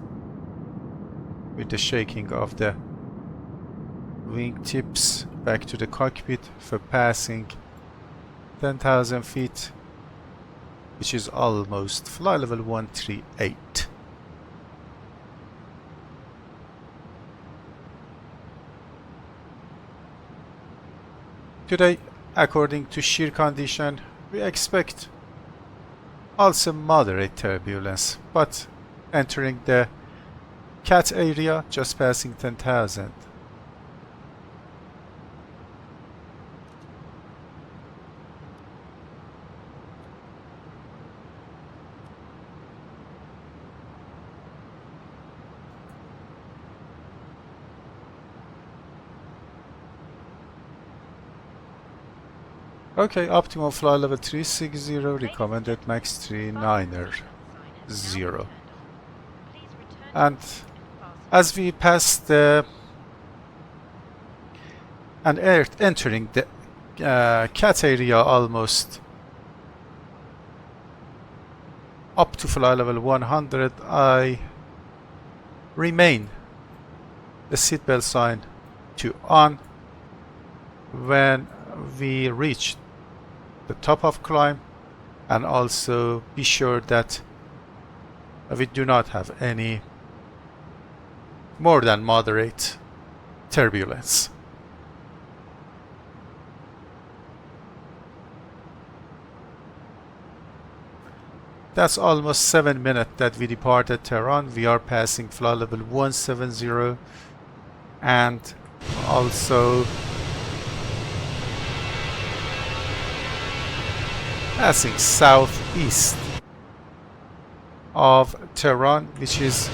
with the shaking of the wingtips back to the cockpit for passing 10,000 feet, which is almost flight level 138. Today, according to Shear condition, we expect also moderate turbulence, but entering the cat area, just passing 10,000. Okay, optimal flight level 360, recommended max 39er 0. And as we pass the and entering the cat area almost up to flight level 100, I remain the seatbelt sign to on. When we reach the top of climb, and also be sure that we do not have any more than moderate turbulence. That's almost 7 minutes that we departed Tehran. We are passing flight level 170 and also passing southeast of Tehran, which is,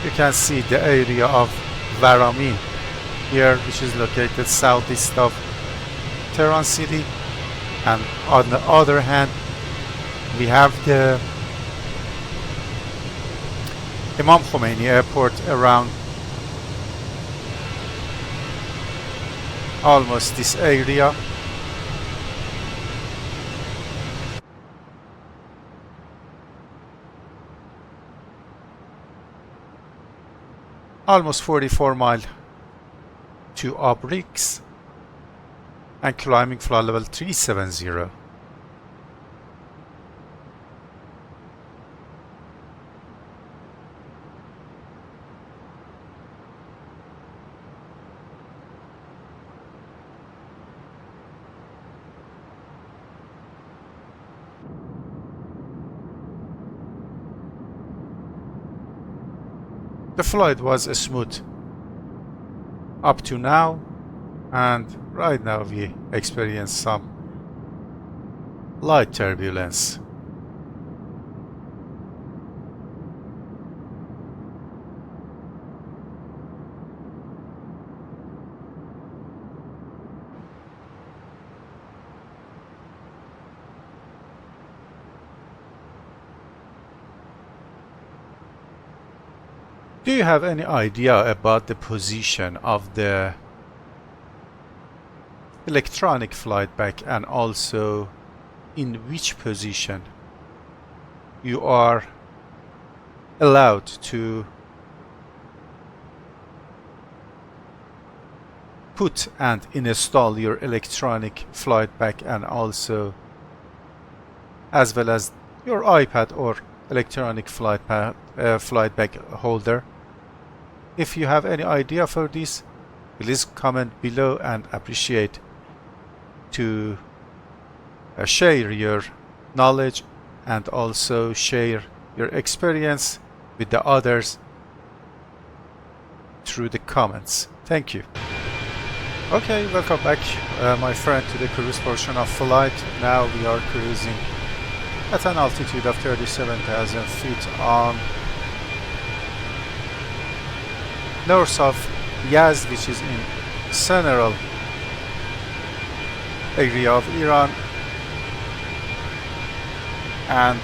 you can see the area of Varamin here, which is located southeast of Tehran city. And on the other hand, we have the Imam Khomeini airport around almost this area. Almost 44 miles to Obrix and climbing flight level 370. The flight was smooth up to now, and right now we experience some light turbulence. Do you have any idea about the position of the electronic flight back, and also in which position you are allowed to put and install your electronic flight back, and also as well as your iPad or electronic flight bag holder? If you have any idea for this, please comment below, and appreciate to share your knowledge and also share your experience with the others through the comments. Thank you. Okay, welcome back, my friend, to the cruise portion of flight. Now we are cruising at an altitude of 37,000 feet on north of Yazd, which is in central area of Iran, and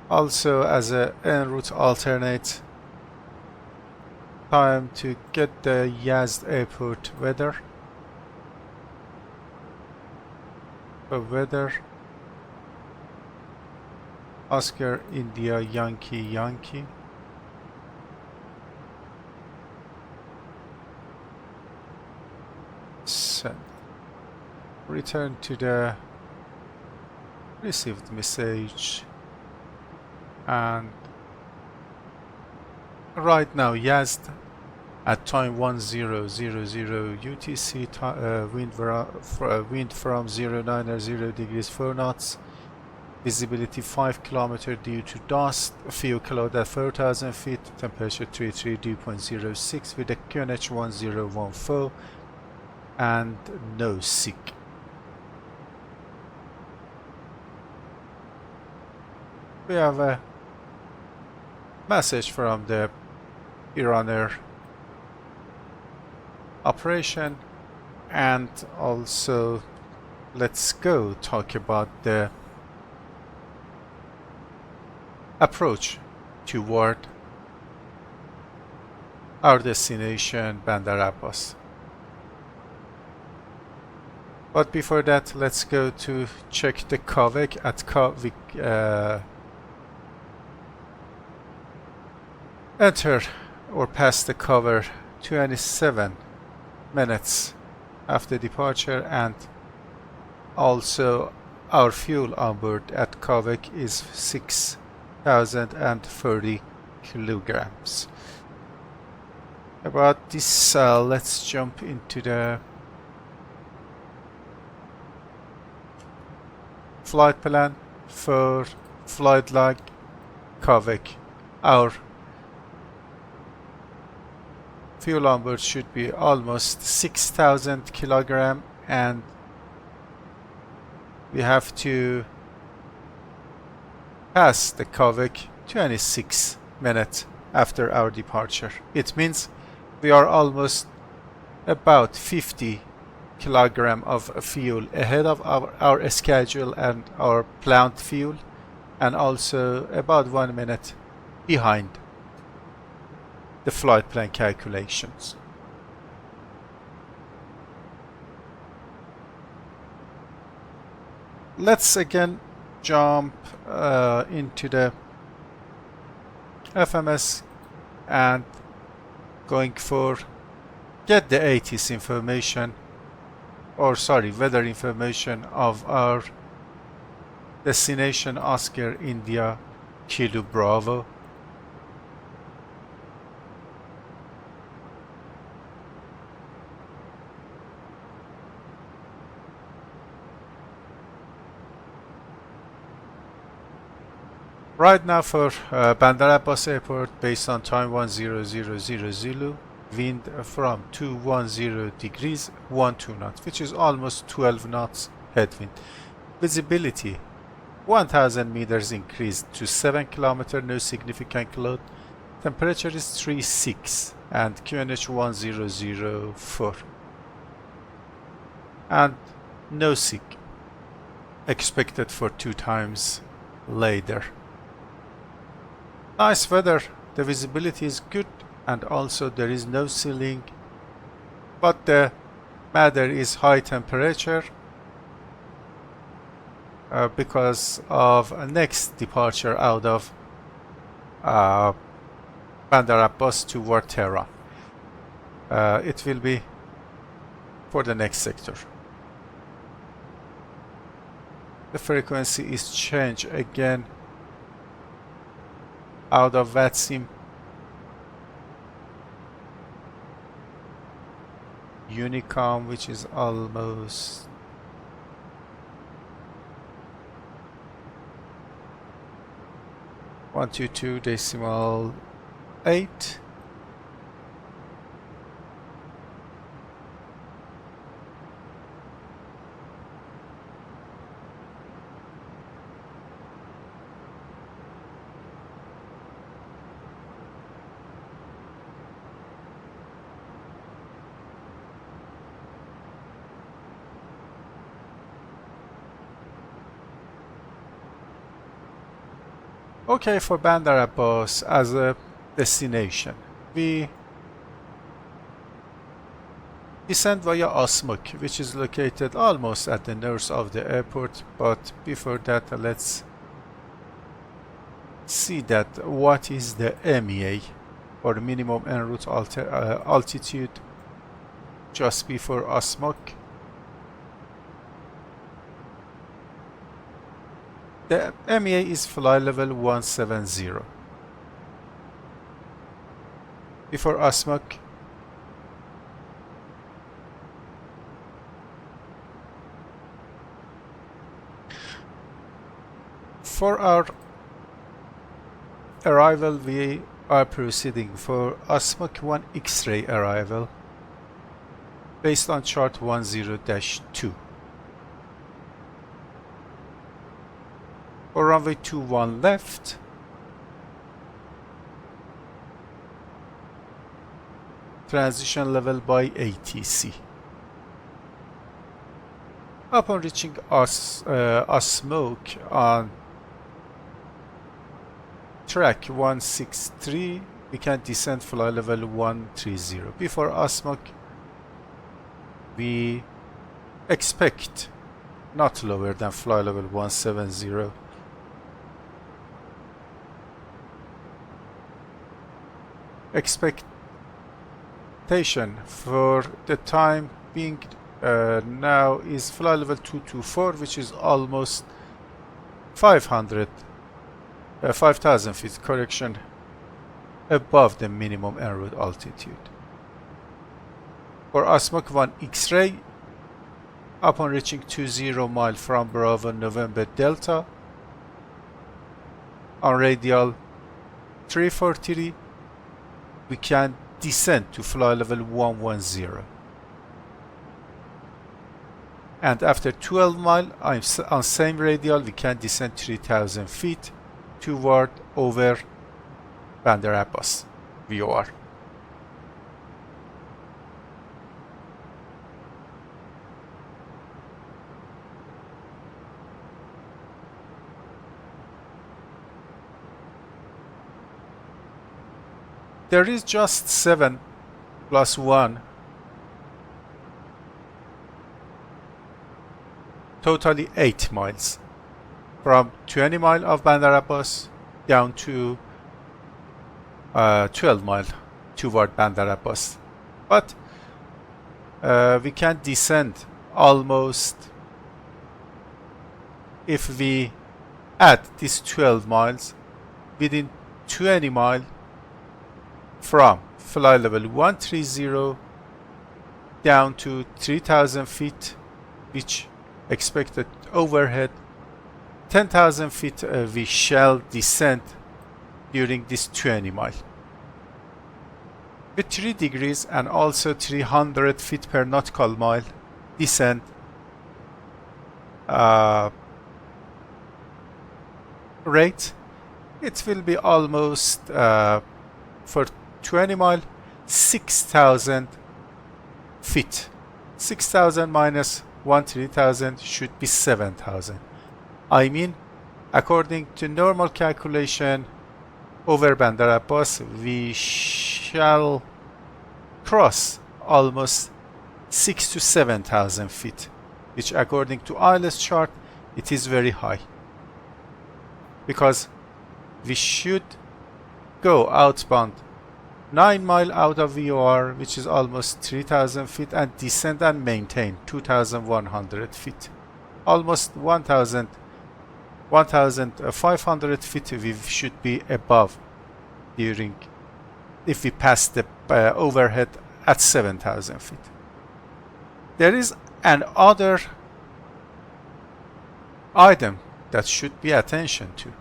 also as a en route alternate. Time to get the Yazd airport weather. The weather: Oscar India Yankee Yankee. Send. Return to the received message, and right now Yazd at time 1000 UTC, wind from 090 degrees 4 knots, visibility 5 km due to dust, fuel cloud at 4000 feet, temperature 33 dew point 06 with a QNH 1014 and no SIG. We have a message from the Iran Air operation, and also let's go talk about the approach toward our destination, Bandar Abbas. But before that, let's go to check the KVEC. At KVEC, enter or pass the cover 27 minutes after departure, and also our fuel on board at KVEC is 6,030 kilograms. About this, let's jump into the flight plan for flight log KVEC. Our fuel on board should be almost 6,000 kilogram, and we have to pass the KVEC 26 minutes after our departure. It means we are almost about 50 kilogram of fuel ahead of our schedule and our planned fuel, and also about 1 minute behind the flight plan calculations. Let's again jump into the FMS and going for get the ATIS information, or sorry, weather information of our destination, Oscar India Kilo Bravo. Right now for Bandar Abbas Airport, based on time 1000 Zulu, wind from 210 degrees 12 knots, which is almost 12 knots headwind. Visibility 1000 meters increased to 7 kilometer, no significant cloud. Temperature is 36 and QNH 1004. And no SIG expected for 2 times later. Nice weather, the visibility is good, and also there is no ceiling, but the matter is high temperature because of a next departure out of Bandar Abbas toward Tehran. It will be for the next sector. The frequency is changed again out of VATSIM Unicom, which is almost 122.8. Okay, for Bandar Abbas as a destination, we descend via ASMUK, which is located almost at the north of the airport. But before that, let's see that what is the MEA, or minimum en route altitude, just before ASMUK. The MEA is fly level 170. Before ASMUK, for our arrival, we are proceeding for ASMUK 1 X-ray arrival based on chart 10-2. For runway 21 left, transition level by ATC. Upon reaching ASMUK on track 163, we can descend fly level 130. Before ASMUK, we expect not lower than fly level 170. Expectation for the time being now is fly level 224, which is almost 5,000 feet, correction, above the minimum en route altitude. For ASMUK 1 X-ray, upon reaching 20 mile from Bravo November Delta on radial 343, we can descend to fly level 110. And after 12 mile on same radial, we can descend 3,000 feet toward over Bandar Abbas VOR. There is just 7 plus 1, totally 8 miles from 20 mile of Bandar Abbas down to 12 mile toward Bandar Abbas. But we can descend almost, if we add these 12 miles, within 20 miles from fly level 130 down to 3,000 feet, which expected overhead 10,000 feet we shall descend during this 20 mile. With 3 degrees and also 300 feet per nautical mile descent, rate, it will be almost for 20 mile 6,000 feet. 6,000 minus 3,000 should be 7,000. I mean, according to normal calculation over Bandar Abbas, we shall cross almost 6 to 7,000 feet, which according to ILS chart, it is very high. Because we should go outbound 9 mile out of VOR, which is almost 3,000 feet, and descend and maintain 2,100 feet. Almost 1,500 feet we should be above during, if we pass the overhead at 7,000 feet. There is another item that should be attention to.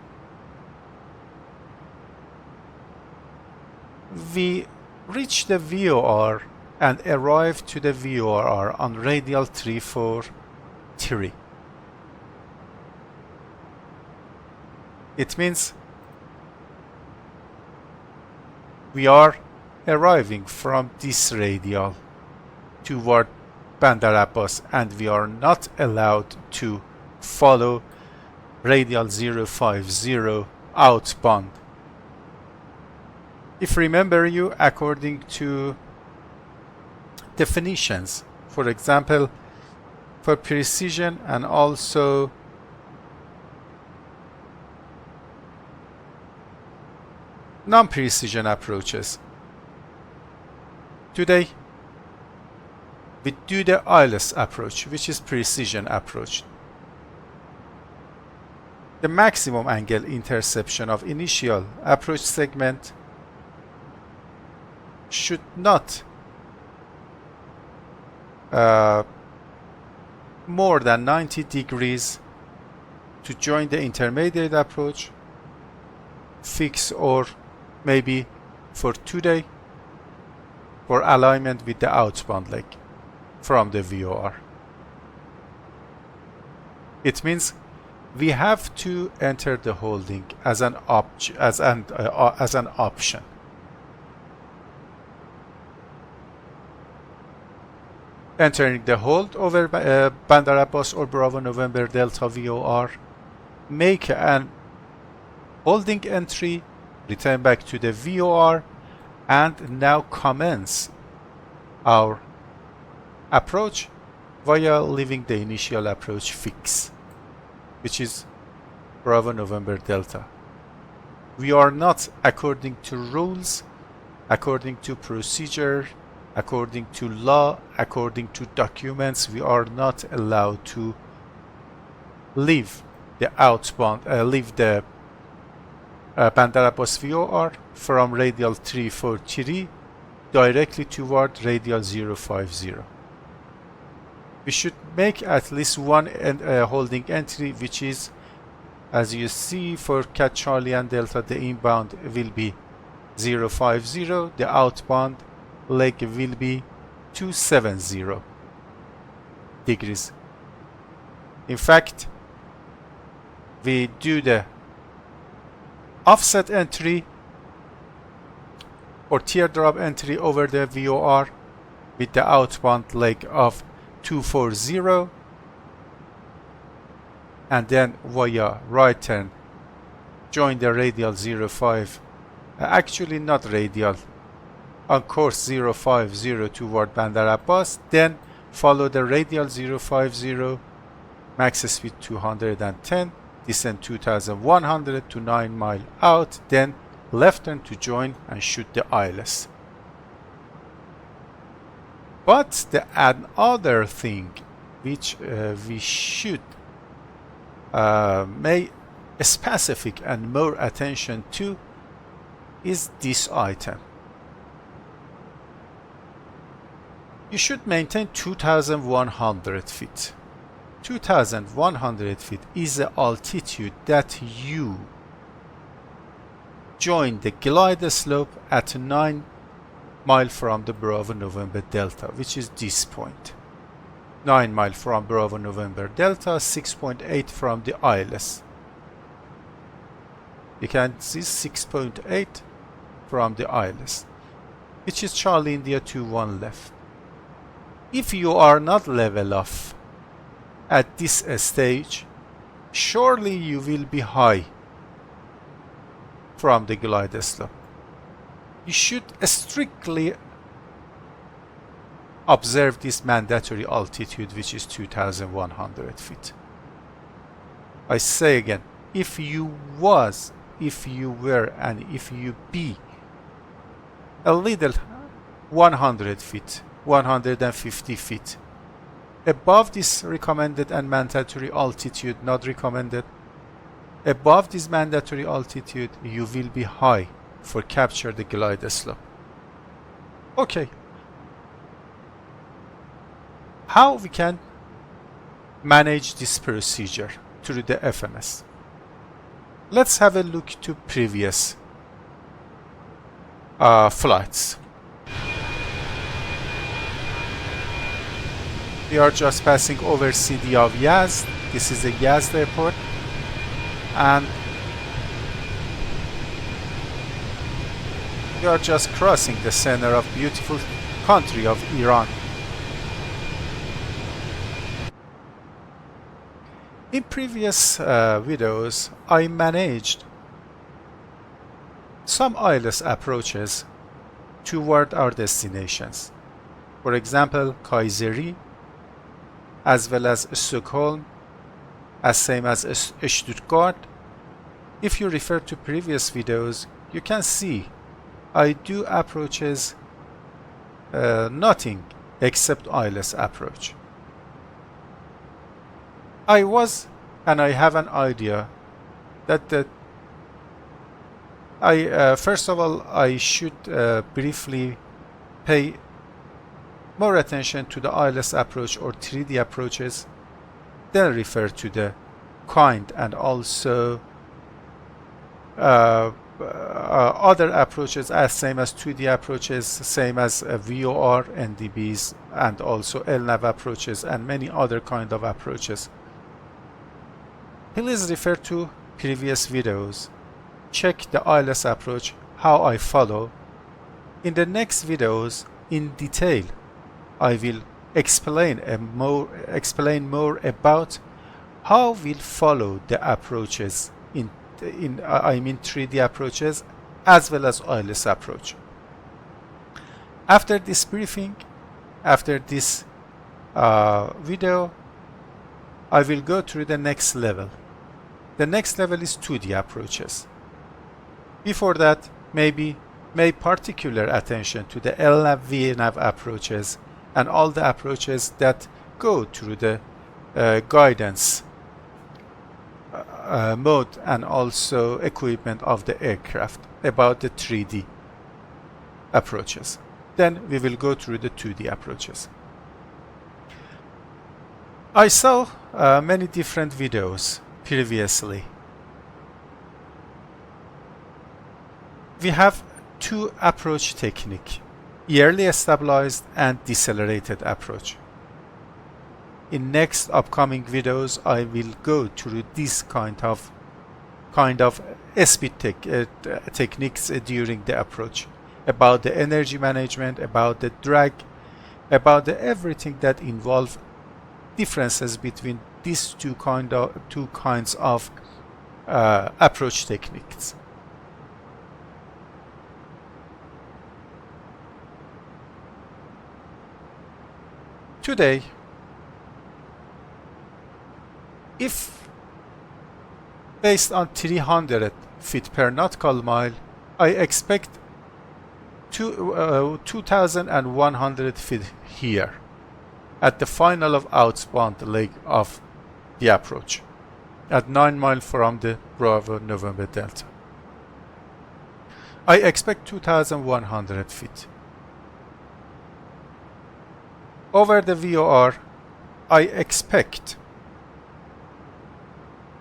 We reach the VOR and arrive to the VOR on radial 343. It means we are arriving from this radial toward Bandar Abbas, and we are not allowed to follow radial 050 outbound. If remember you, according to definitions, for example, for precision and also non-precision approaches. Today, we do the ILS approach, which is precision approach. The maximum angle interception of initial approach segment should not more than 90 degrees to join the intermediate approach, fix, or maybe for today for alignment with the outbound leg from the VOR. It means we have to enter the holding as an option. Entering the hold over Bandar Abbas or Bravo November Delta VOR, make an holding entry, return back to the VOR, and now commence our approach via leaving the initial approach fix, which is Bravo November Delta. We are not, according to rules, according to procedure, according to law, according to documents, we are not allowed to leave the outbound, leave the Bandar Abbas VOR from radial 343 directly toward radial 050. We should make at least one holding entry, which is, as you see, for Cat Charlie and Delta, the inbound will be 050, the outbound leg will be 270 degrees. In fact, we do the offset entry or teardrop entry over the VOR with the outbound leg of 240, and then via right turn join the radial 05, actually not radial, on course 050 toward Bandar Abbas, then follow the radial 050, max speed 210, descend 2100 to 9 mile out, then left turn to join and shoot the ILS. But the another thing which we should make specific and more attention to is this item. You should maintain 2100 feet. 2,100 feet is the altitude that you join the glide slope at 9 mile from the Bravo November Delta, which is this point. 9 mile from Bravo November Delta, 6.8 from the ILS. You can see 6.8 from the ILS, which is Charlie India 21 left. If you are not level off at this stage, surely you will be high from the glide slope. You should strictly observe this mandatory altitude, which is 2,100 feet. I say again, if you were, and if you be a little 100 feet, 150 feet above this recommended and mandatory altitude, not recommended, above this mandatory altitude, you will be high for capture the glide slope. Okay. How we can manage this procedure through the FMS? Let's have a look to previous flights. We are just passing over city of Yazd. This is the Yazd airport, and we are just crossing the center of beautiful country of Iran. In previous videos, I managed some ILS approaches toward our destinations. For example, Kayseri, as well as Stockholm, as same as Stuttgart. If you refer to previous videos, you can see I do approaches nothing except ILS approach. I have an idea that first of all, I should briefly pay more attention to the ILS approach or 3D approaches, then refer to the kind and also other approaches as same as 2D approaches, same as VOR, NDBs, and also LNAV approaches and many other kind of approaches. Please refer to previous videos. Check the ILS approach, how I follow. In the next videos, in detail, I will explain more about how we'll follow the approaches in 3D approaches as well as ILS approach. After this briefing, after this video, I will go through the next level. The next level is 2D approaches. Before that, maybe pay particular attention to the LNAV, VNAV approaches and all the approaches that go through the guidance mode and also equipment of the aircraft, about the 3D approaches. Then we will go through the 2D approaches. I saw many different videos previously. We have two approach technique: yearly stabilized and decelerated approach. In next upcoming videos, I will go through this kind of speed techniques during the approach, about the energy management, about the drag, about everything that involve differences between these two kinds of approach techniques. Today, if based on 300 feet per nautical mile, I expect 2,100 feet here at the final of outbound leg of the approach at 9 miles from the Bravo November Delta. I expect 2,100 feet. Over the VOR, I expect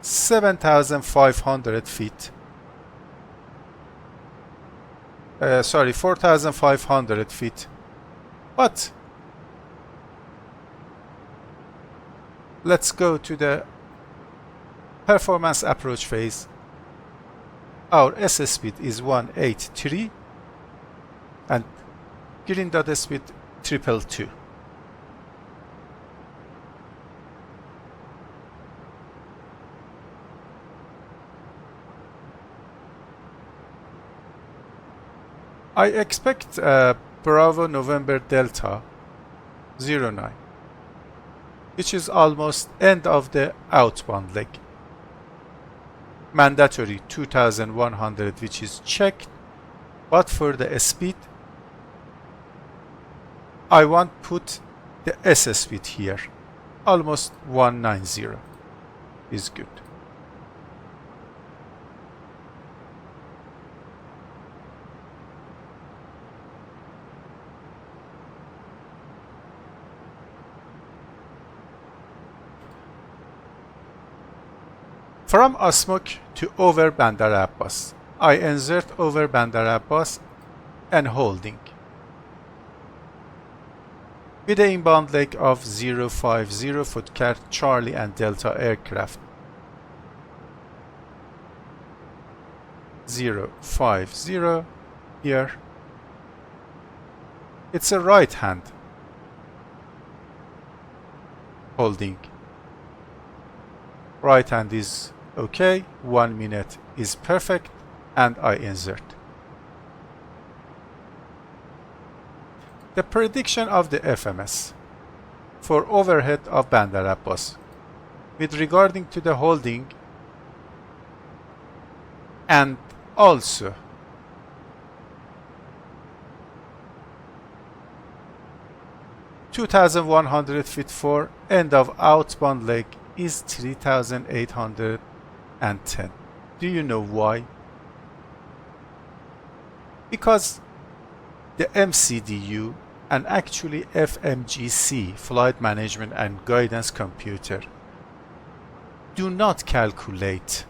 7,500 feet. Sorry, 4,500 feet. But let's go to the performance approach phase. Our SS speed is 183 and green dot speed 222. I expect Bravo November Delta 09, which is almost end of the outbound leg. Mandatory 2100, which is checked, but for the speed I want put the SS speed here. Almost 190 is good. From ASMUK to over Bandar Abbas, I insert over Bandar Abbas and holding. With the inbound leg of 050 Footcar Charlie and Delta aircraft. 050 here. It's a right hand holding. Right hand is okay, 1 minute is perfect, and I insert. The prediction of the FMS for overhead of Bandar Abbas with regarding to the holding and also (2,100 feet for end of outbound leg is 3,810. Do you know why? Because the MCDU and actually FMGC, Flight Management and Guidance Computer, do not calculate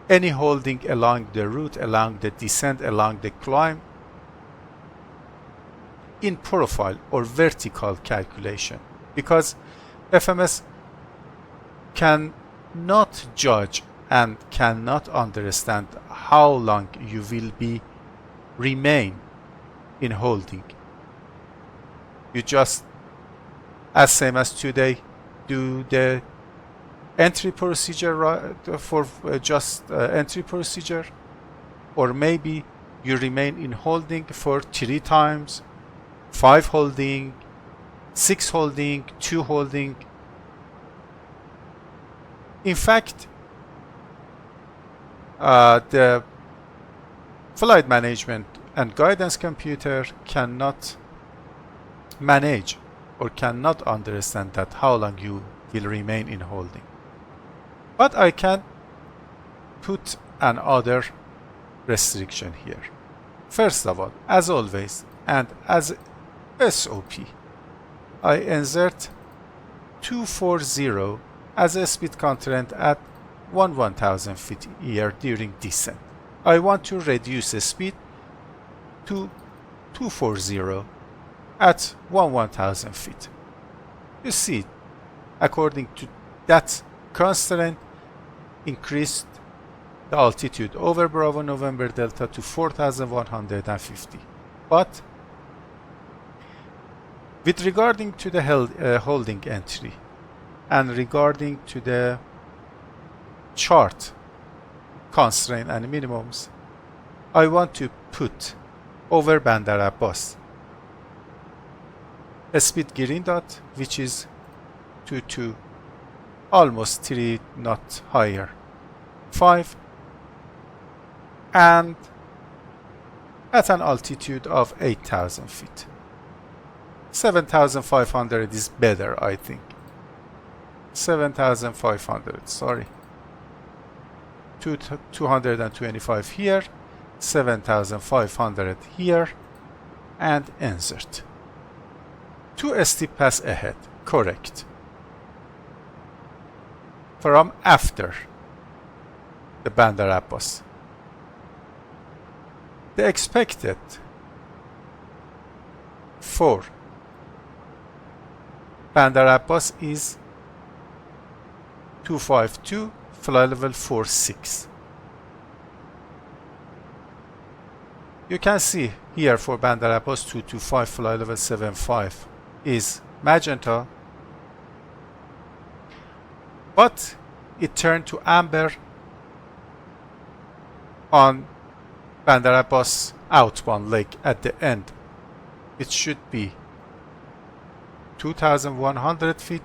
any holding along the route, along the descent, along the climb in profile or vertical calculation, because FMS cannot judge and cannot understand how long you will be remain in holding. You just, as same as today, do the entry procedure for just entry procedure, or maybe you remain in holding for 3 times, 5 holding, 6 holding, 2 holding. In fact, the flight management and guidance computer cannot manage or cannot understand that how long you will remain in holding. But I can put another restriction here. First of all, as always, and as SOP, I insert 240 as a speed constraint at 1,000 feet here during descent. I want to reduce the speed to 240 at 1,000 feet. You see, according to that constraint, increased the altitude over Bravo November Delta to 4,150. But with regarding to the holding entry and regarding to the chart constraint and minimums, I want to put over Bandar Abbas a speed green dot, which is 22, almost 3 knots higher, 5, and at an altitude of 8,000 feet. 7,500 is better, I think. 7,500, sorry. 225 here, 7,500 here, and insert. 2 steep pass ahead, correct. from after the Bandar Abbas. The expected for Bandar Abbas is 252, fly level 46. You can see here for Bandar Abbas 225, fly level 75 is magenta, but it turned to amber on Bandar Abbas outbound leg at the end. It should be 2,100 feet.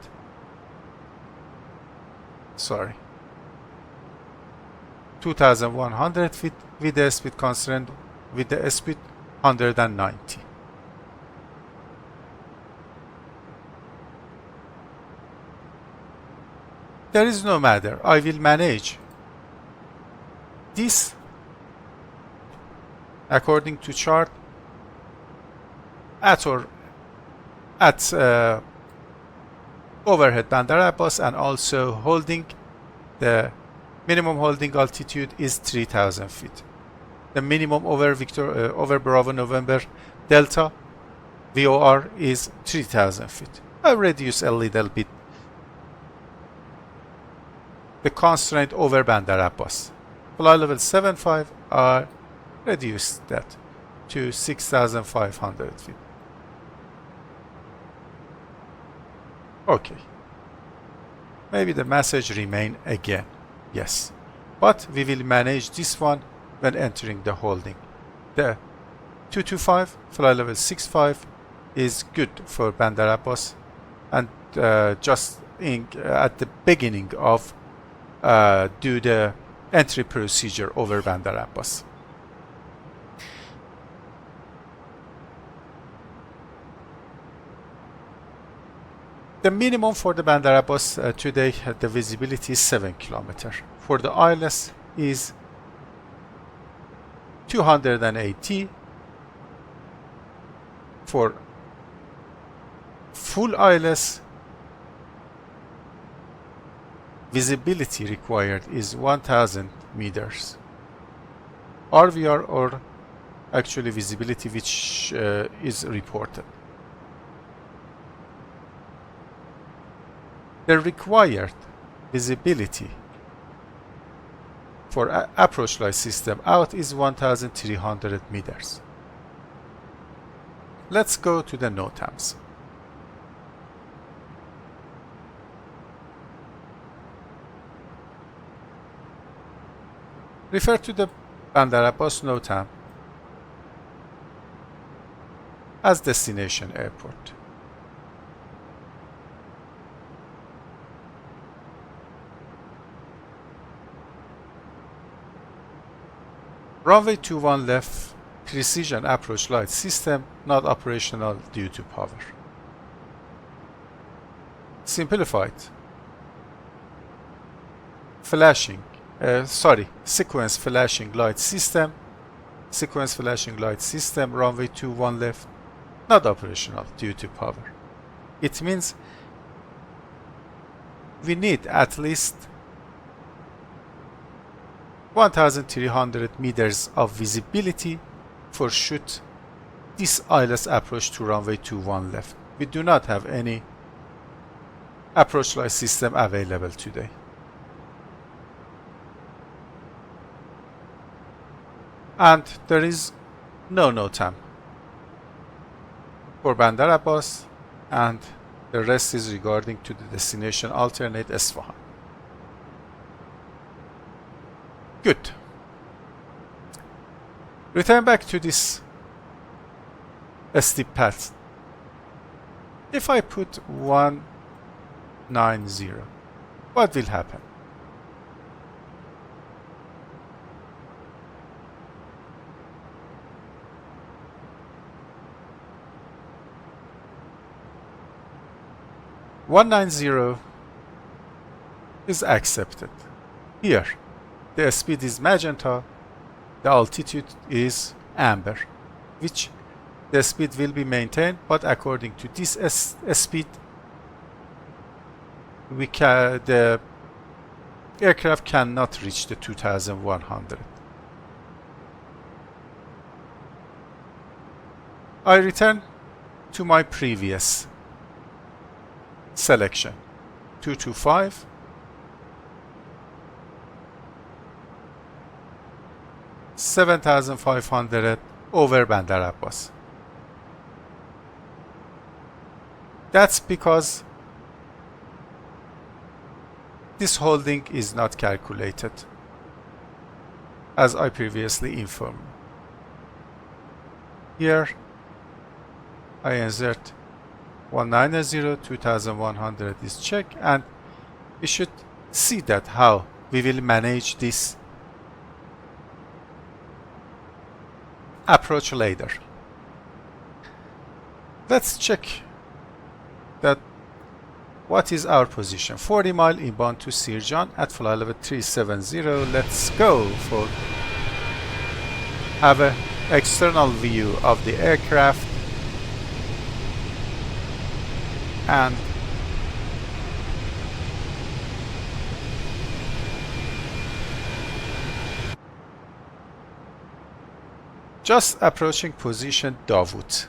Sorry. 2,100 feet with the speed constraint with the speed 190. There is no matter. I will manage this according to chart at overhead Bandar Abbas, and also holding the minimum holding altitude is 3,000 feet. The minimum over Bravo November Delta VOR is 3,000 feet. I reduce a little bit the constraint over Bandar Abbas. Fly level 75, I reduced that to 6,500 feet. Okay. Maybe the message remain again. Yes. But we will manage this one when entering the holding. The 225, fly level 65 is good for Bandar Abbas, and just at the beginning of do the entry procedure over Bandar Abbas. The minimum for the Bandar Abbas today, the visibility is 7 km. For the ILS is 280. For full ILS, visibility required is 1,000 meters. RVR, or actually visibility, which is reported. The required visibility for approach light system out is 1,300 meters. Let's go to the NOTAMs. Refer to the Bandar Abbas NOTAM as destination airport. Runway 21 left, precision approach light system not operational due to power. Simplified. Sequence flashing light system. Sequence flashing light system, runway 21 left, not operational due to power. It means we need at least 1,300 meters of visibility for shoot this ILS approach to runway 21 left. We do not have any approach light system available today. And there is no NOTAM for Bandar Abbas, and the rest is regarding to the destination alternate Isfahan. Good. Return back to this steep path. If I put 190, what will happen? .190 is accepted. Here, the speed is magenta, the altitude is amber, which the speed will be maintained, but according to this speed, the aircraft cannot reach the 2100. I return to my previous selection, 225, 7,500 over Bandar Abbas. That's because this holding is not calculated, as I previously informed. Here I insert 190, 2100 is checked, and we should see that how we will manage this approach later. Let's check that what is our position. 40 mile inbound to Sirjan at flight level 370. Let's go for have an external view of the aircraft and just approaching position Davut.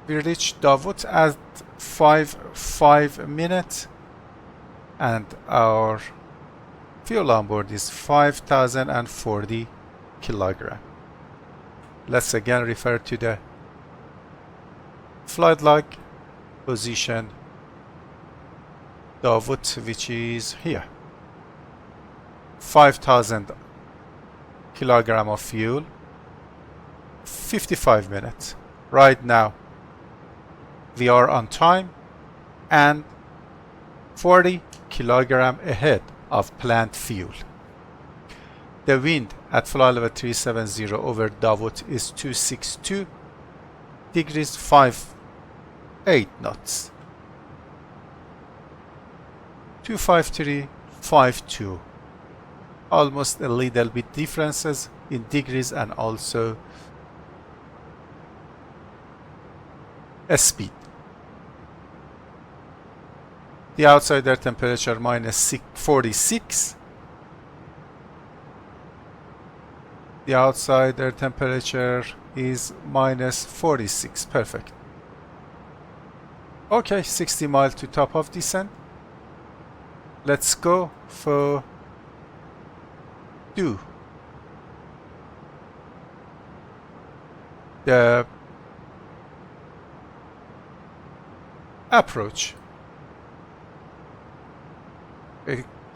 We reached Davut at 5 minutes and our fuel on board is 5,040 kilogram. Let's again refer to the flight log position Davut, which is here. 5,000 kilogram of fuel, 55 minutes. Right now we are on time and 40 kilogram ahead of planned fuel. The wind at flight level 370 over Davut is 262 degrees 58 knots. 253.52. Almost a little bit differences in degrees and also a speed. The outside air temperature minus 46. The outside air temperature is minus 46. Perfect. Okay, 60 miles to top of descent. Let's go for do the approach.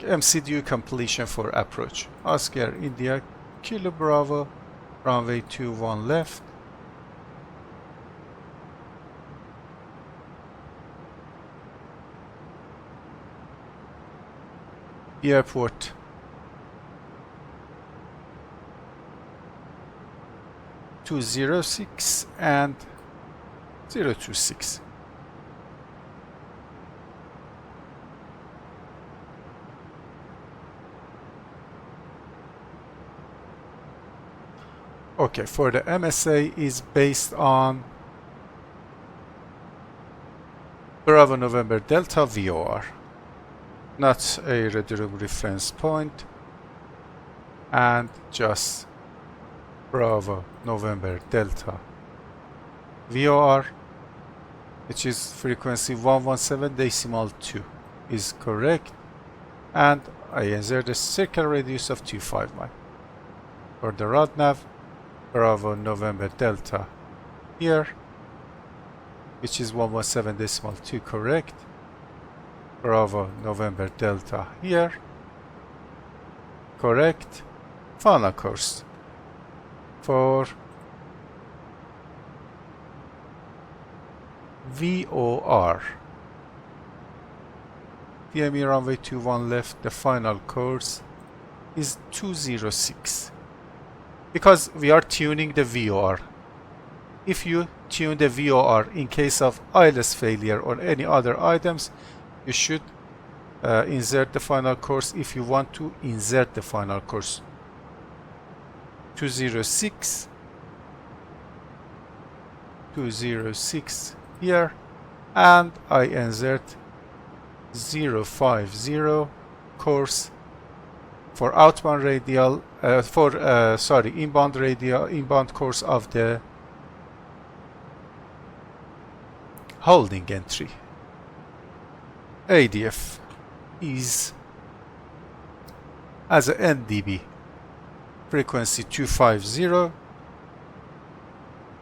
MCDU completion for approach. Oscar India Kilo Bravo, runway 21 left. Airport. (206) and 026. Okay, for the MSA is based on Bravo November Delta VOR, not a aerodrome reference point, and just Bravo November Delta VOR, which is frequency 117.2 is correct, and I insert a circle radius of 25 miles. For the rod nav, Bravo November Delta here, which is 117.2 correct. Bravo November Delta here, correct. Final course for VOR. DME runway 21 left, the final course is 206. Because we are tuning the VOR. If you tune the VOR in case of ILS failure or any other items, you should insert the final course if you want to insert the final course. 206 here, and I insert 050 course for outbound radial inbound course of the holding entry. ADF is as a NDB frequency 250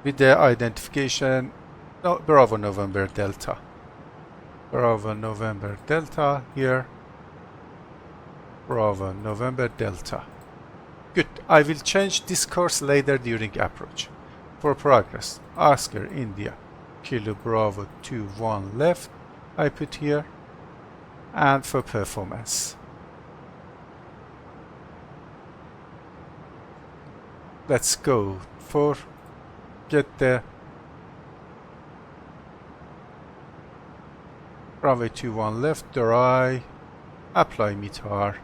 with the identification Bravo November Delta. Bravo November Delta here. Bravo November Delta. Good. I will change this course later during approach. For progress, Oscar India Kilo Bravo 21 left I put here, and for performance let's go for get the runway 21 left, dry, apply METAR.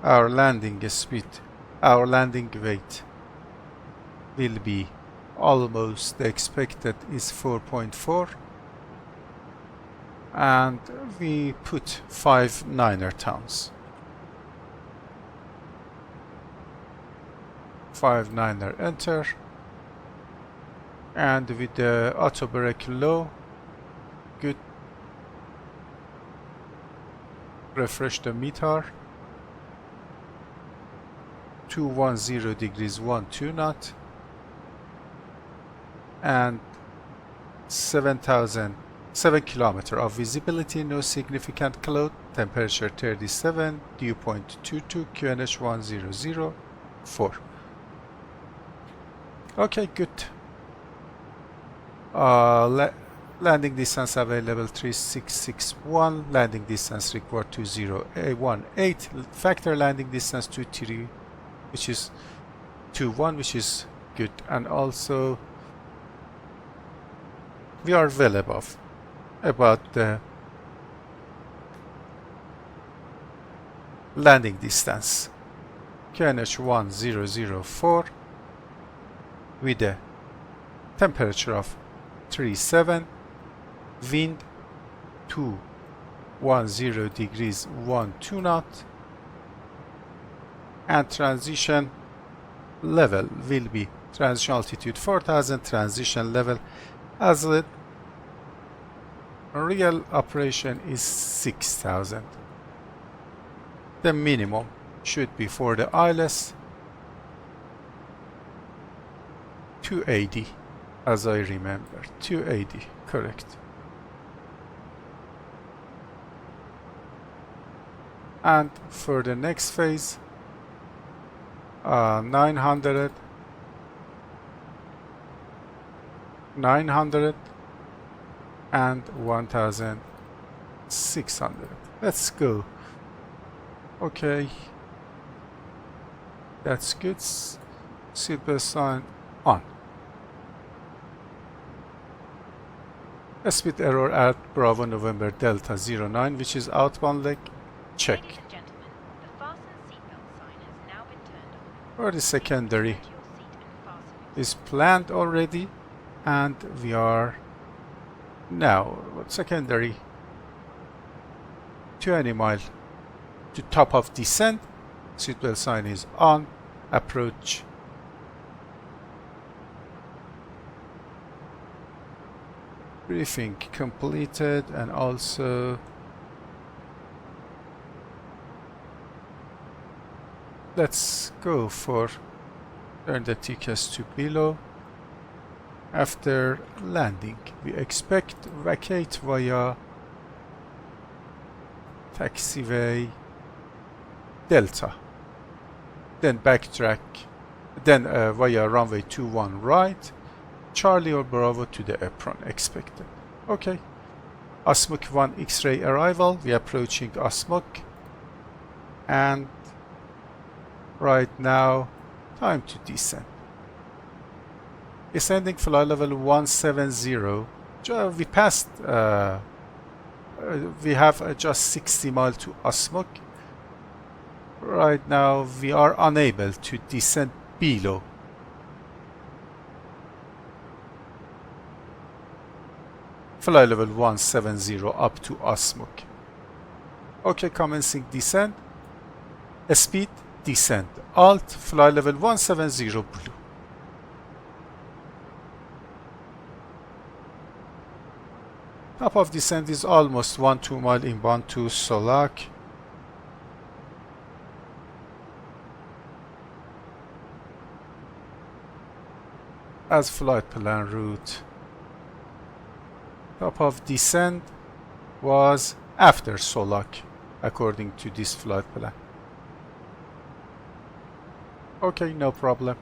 Our landing speed, our landing weight will be almost the expected is 4.4, and we put 5 9er tons. 5 9er enter, and with the auto brake low, good. Refresh the METAR. 210 degrees 12 knot, and 7 kilometer of visibility, no significant cloud, temperature 37, dew point 22, QNH 1004. Okay, good. Landing distance available 3661, landing distance required 2018, factor landing distance 23, which is 21, which is good, and also we are well above about the landing distance. QNH 1004 with a temperature of 37, wind 210 degrees 12 knot, and transition level will be transition altitude 4000, transition level as a real operation is 6000. The minimum should be for the ILS 280, as I remember, 280, correct. And for the next phase, 900, and 1600. Let's go. Okay, that's good. Seatbelt sign on. Speed error at Bravo November Delta 09, which is outbound leg. Check. Ladies and gentlemen, the fasten seatbelt sign has now been turned on. For the secondary Get to your seat and fasten your is planned already, and we are now secondary 20 mile to top of descent. Seatbelt sign is on. Approach. Briefing completed, and also let's go for turn the tickets to below. After landing, we expect vacate via taxiway Delta, then backtrack, then via runway 21 right, Charlie or Bravo to the apron expected. Okay. ASMUK 1 X-ray arrival. We are approaching ASMUK, and right now time to descend. Descending fly level 170. We passed. We have just 60 miles to ASMUK. Right now we are unable to descend below. fly level 170 up to ASMUK. Okay, commencing descent. Speed, descent. Alt, fly level 170 blue. Top of descent is almost 1-2 mile inbound to Solak. As flight plan route. Top of descent was after Solak, according to this flight plan. Okay, no problem.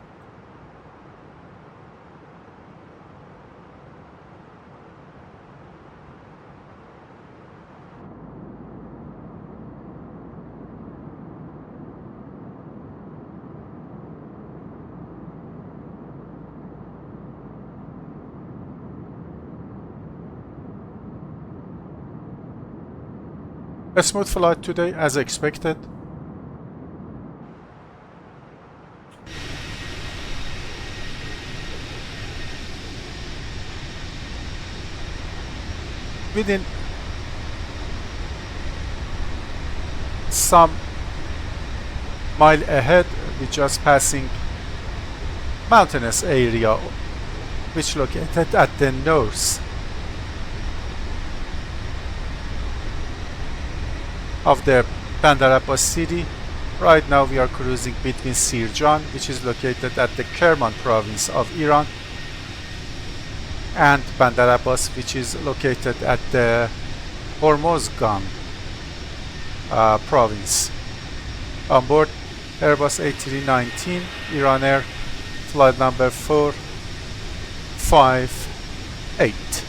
A smooth flight today, as expected. Within some mile ahead, we're just passing mountainous area which located at the north of the Bandar Abbas city. Right now we are cruising between Sirjan, which is located at the Kerman province of Iran, and Bandar Abbas, which is located at the Hormozgan province. On board Airbus A319 Iran Air flight number 458.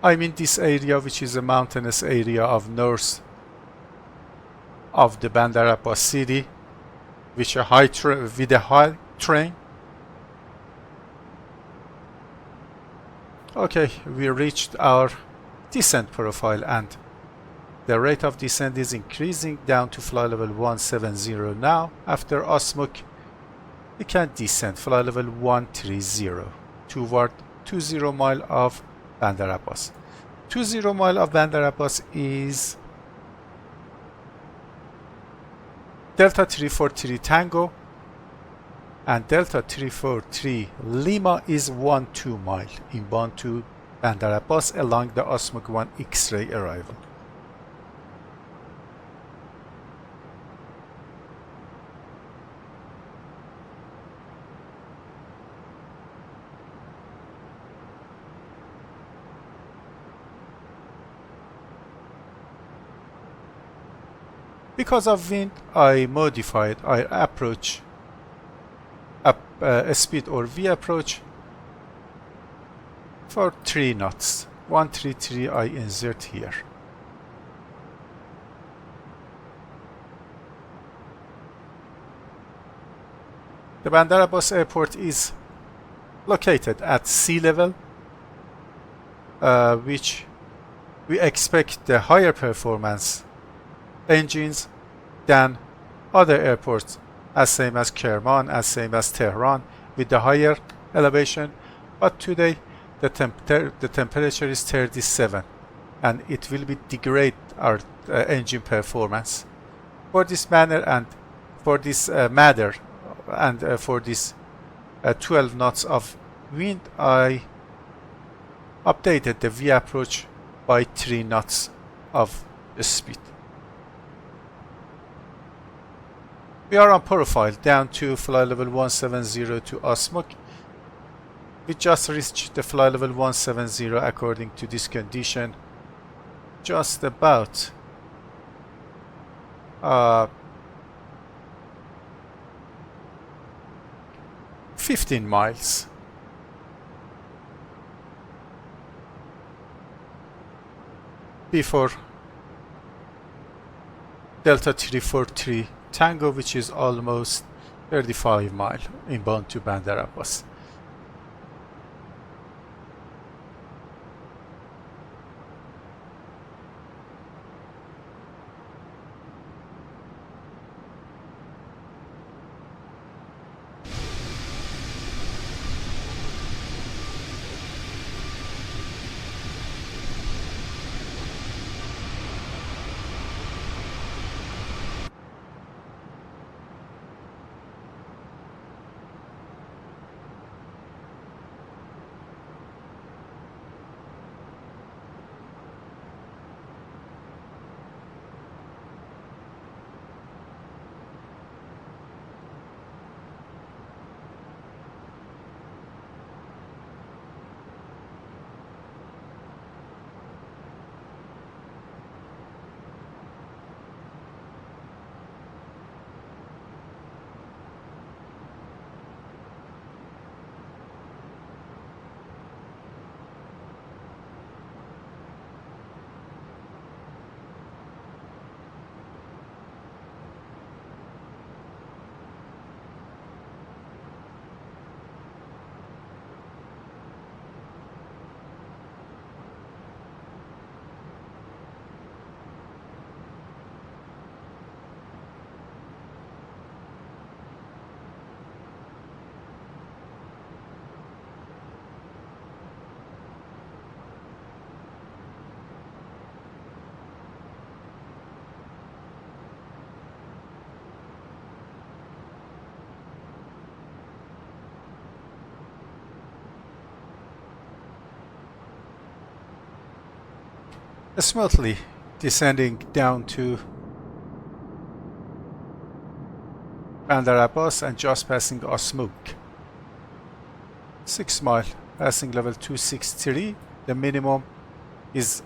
I'm in this area, which is a mountainous area of north of the Bandar Abbas city, with a high train. Okay, we reached our descent profile, and the rate of descent is increasing down to fly level 170 now. After ASMUK, we can descend fly level 130 toward 20 mile of Bandar Abbas. 20 mile of Bandar Abbas is Delta 343 Tango, and Delta 343 Lima is 1-2 mile inbound to Bandar Abbas along the ASMUK 1 X-ray arrival. Because of wind, I modified our approach, speed or V approach for 3 knots. 133 I insert here. The Bandar Abbas airport is located at sea level, which we expect the higher performance engines than other airports, as same as Kerman, as same as Tehran, with the higher elevation. But today the temperature is 37, and it will be degrade our engine performance. For this manner and for this matter, and for this 12 knots of wind, I updated the V approach by 3 knots of speed. We are on profile down to fly level 170 to ASMUK. We just reached the fly level 170 according to this condition. Just about 15 miles. Before Delta 343 Tango, which is almost 35 mile inbound to Bandar Abbas. Smoothly descending down to Bandar Abbas and just passing ASMUK. 6 mile, passing level 263. The minimum is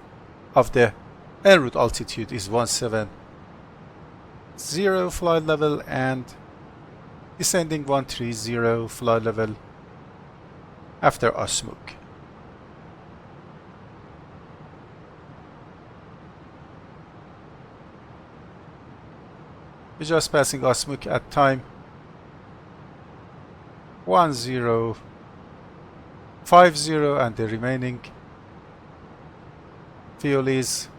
of the en route altitude is 170 flight level, and descending 130 flight level after ASMUK. We're just passing ASMUK at time 1050, and the remaining fuel is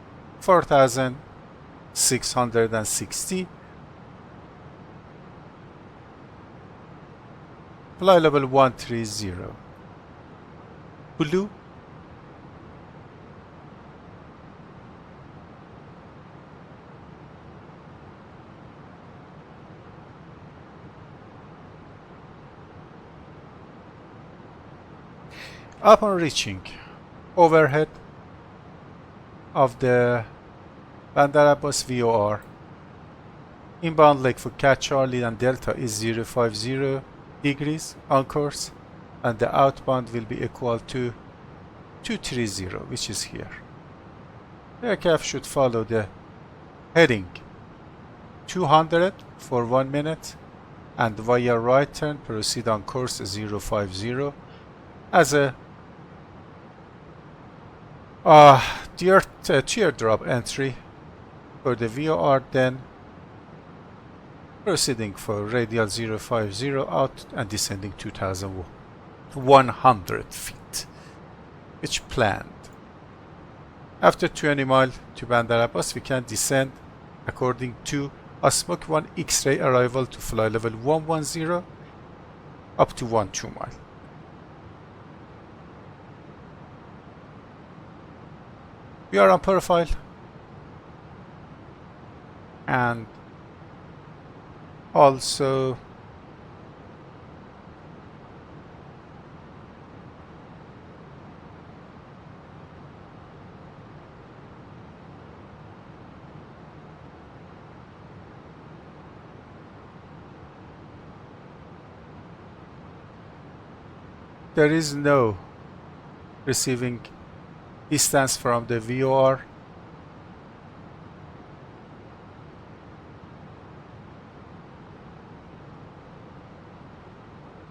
4660. Flight level 130. Blue. Upon reaching overhead of the Bandar Abbas VOR, inbound leg for Cat Charlie and Delta is 050 degrees on course, and the outbound will be equal to 230, which is here. The aircraft should follow the heading 200 for 1 minute and via right turn proceed on course 050 as a teardrop entry for the VOR, then proceeding for radial 050 out and descending 2100 feet, which planned. After 20 miles to Bandar Abbas, we can descend according to ASMUK 1 X-ray arrival to flight level 110 up to 12 miles. We are on profile, and also there is no receiving distance from the VOR.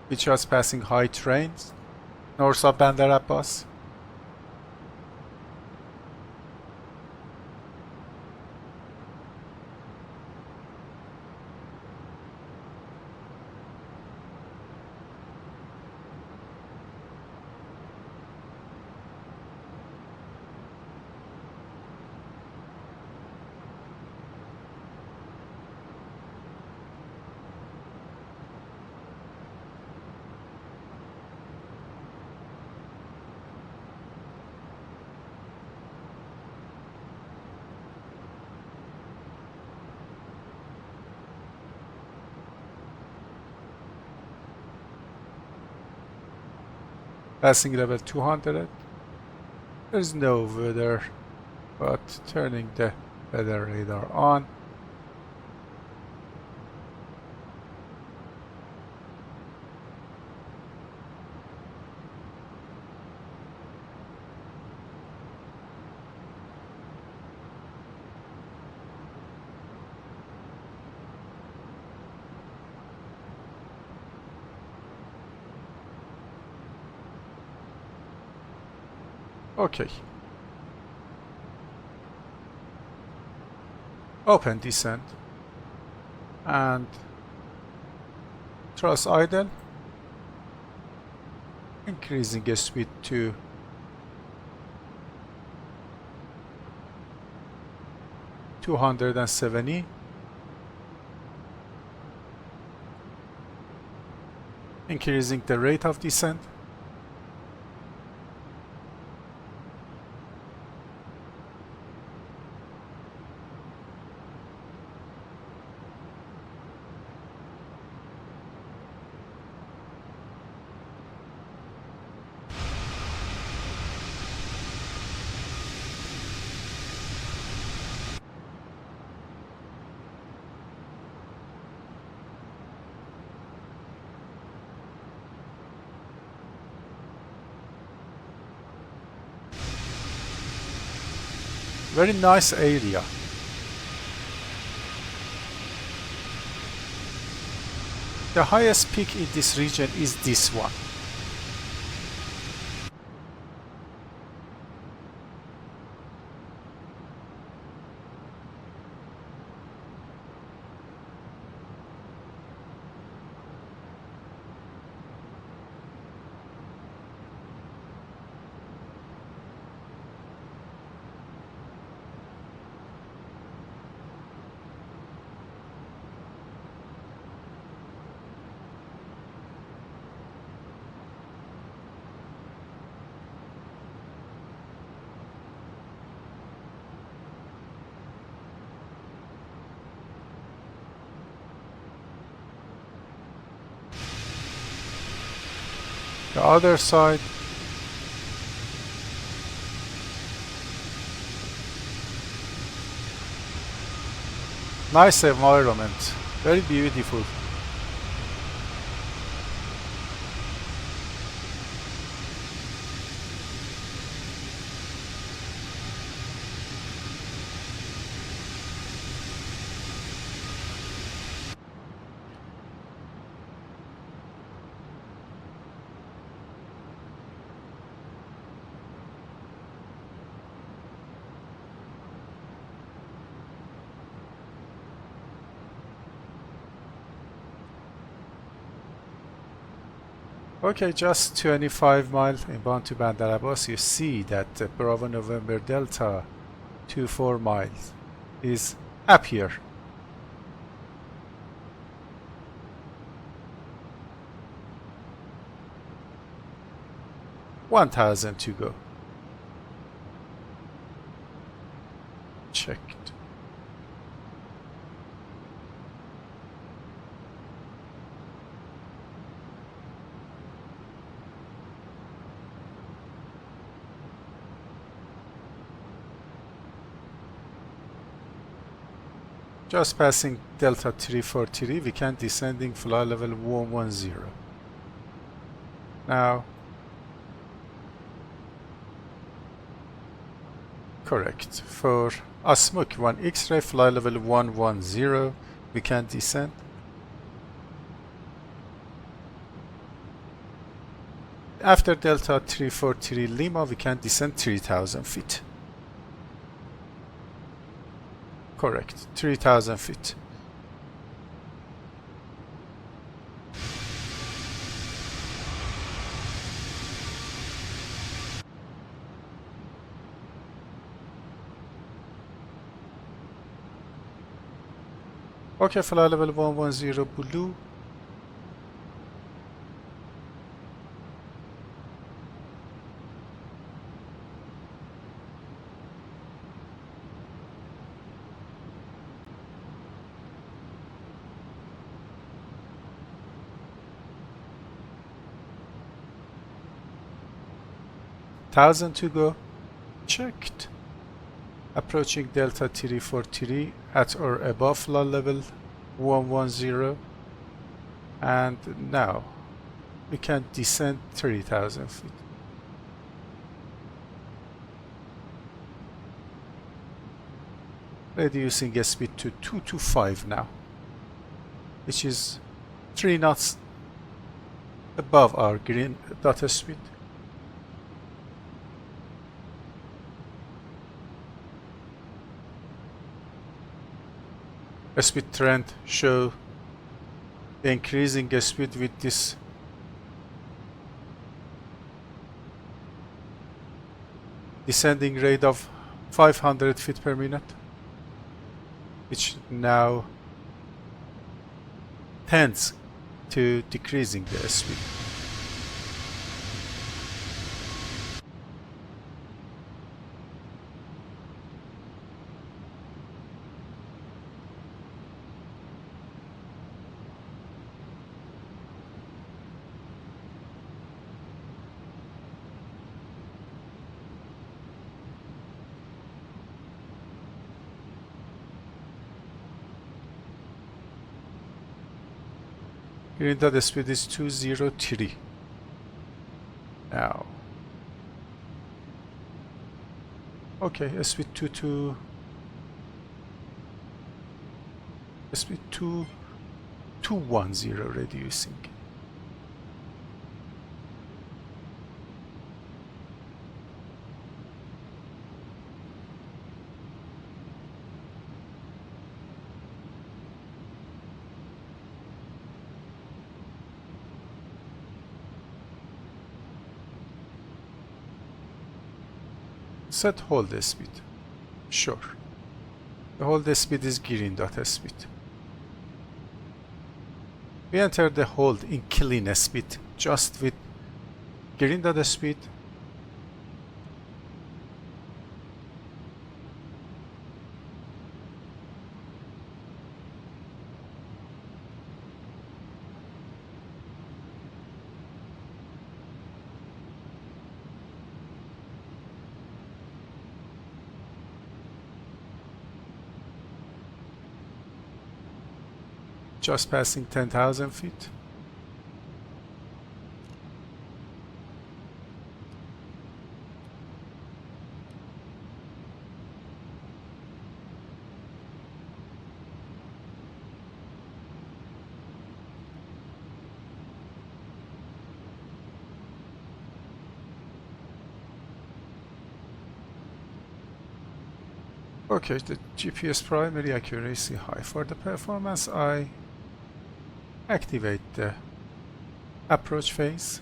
Which was passing high trains north of Bandar Abbas. Passing level 200. There's no weather, but turning the weather radar on. Okay. Open descent and thrust idle, increasing the speed to 270, increasing the rate of descent. Very nice area. The highest peak in this region is this one. The other side, nice environment, very beautiful. Okay, just 25 miles inbound to Bandar Abbas, you see that Bravo November Delta 24 miles is up here. 1,000 to go. Checked. Just passing Delta 343, we can descending fly level 110. Now, correct. For ASMUK 1 X-ray fly level 110, we can descend. After Delta 343 Lima, we can descend 3,000 feet. Correct, 3,000 feet. Okay, fly level 110 blue. 1000 to go. Checked. Approaching Delta 343 at or above flight level 110. And now we can descend 3000 feet. Reducing speed to 225 now, which is 3 knots above our green dot speed. Speed trend show the increasing speed with this descending rate of 500 feet per minute, which now tends to decreasing the speed. Green dot speed is 203 now. Okay, speed 210 reducing. Set hold speed. Sure. The hold speed is green dot speed. We enter the hold in clean speed just with green dot speed. Just passing 10,000 feet. Okay, the GPS primary accuracy high. For the performance, I activate the approach phase.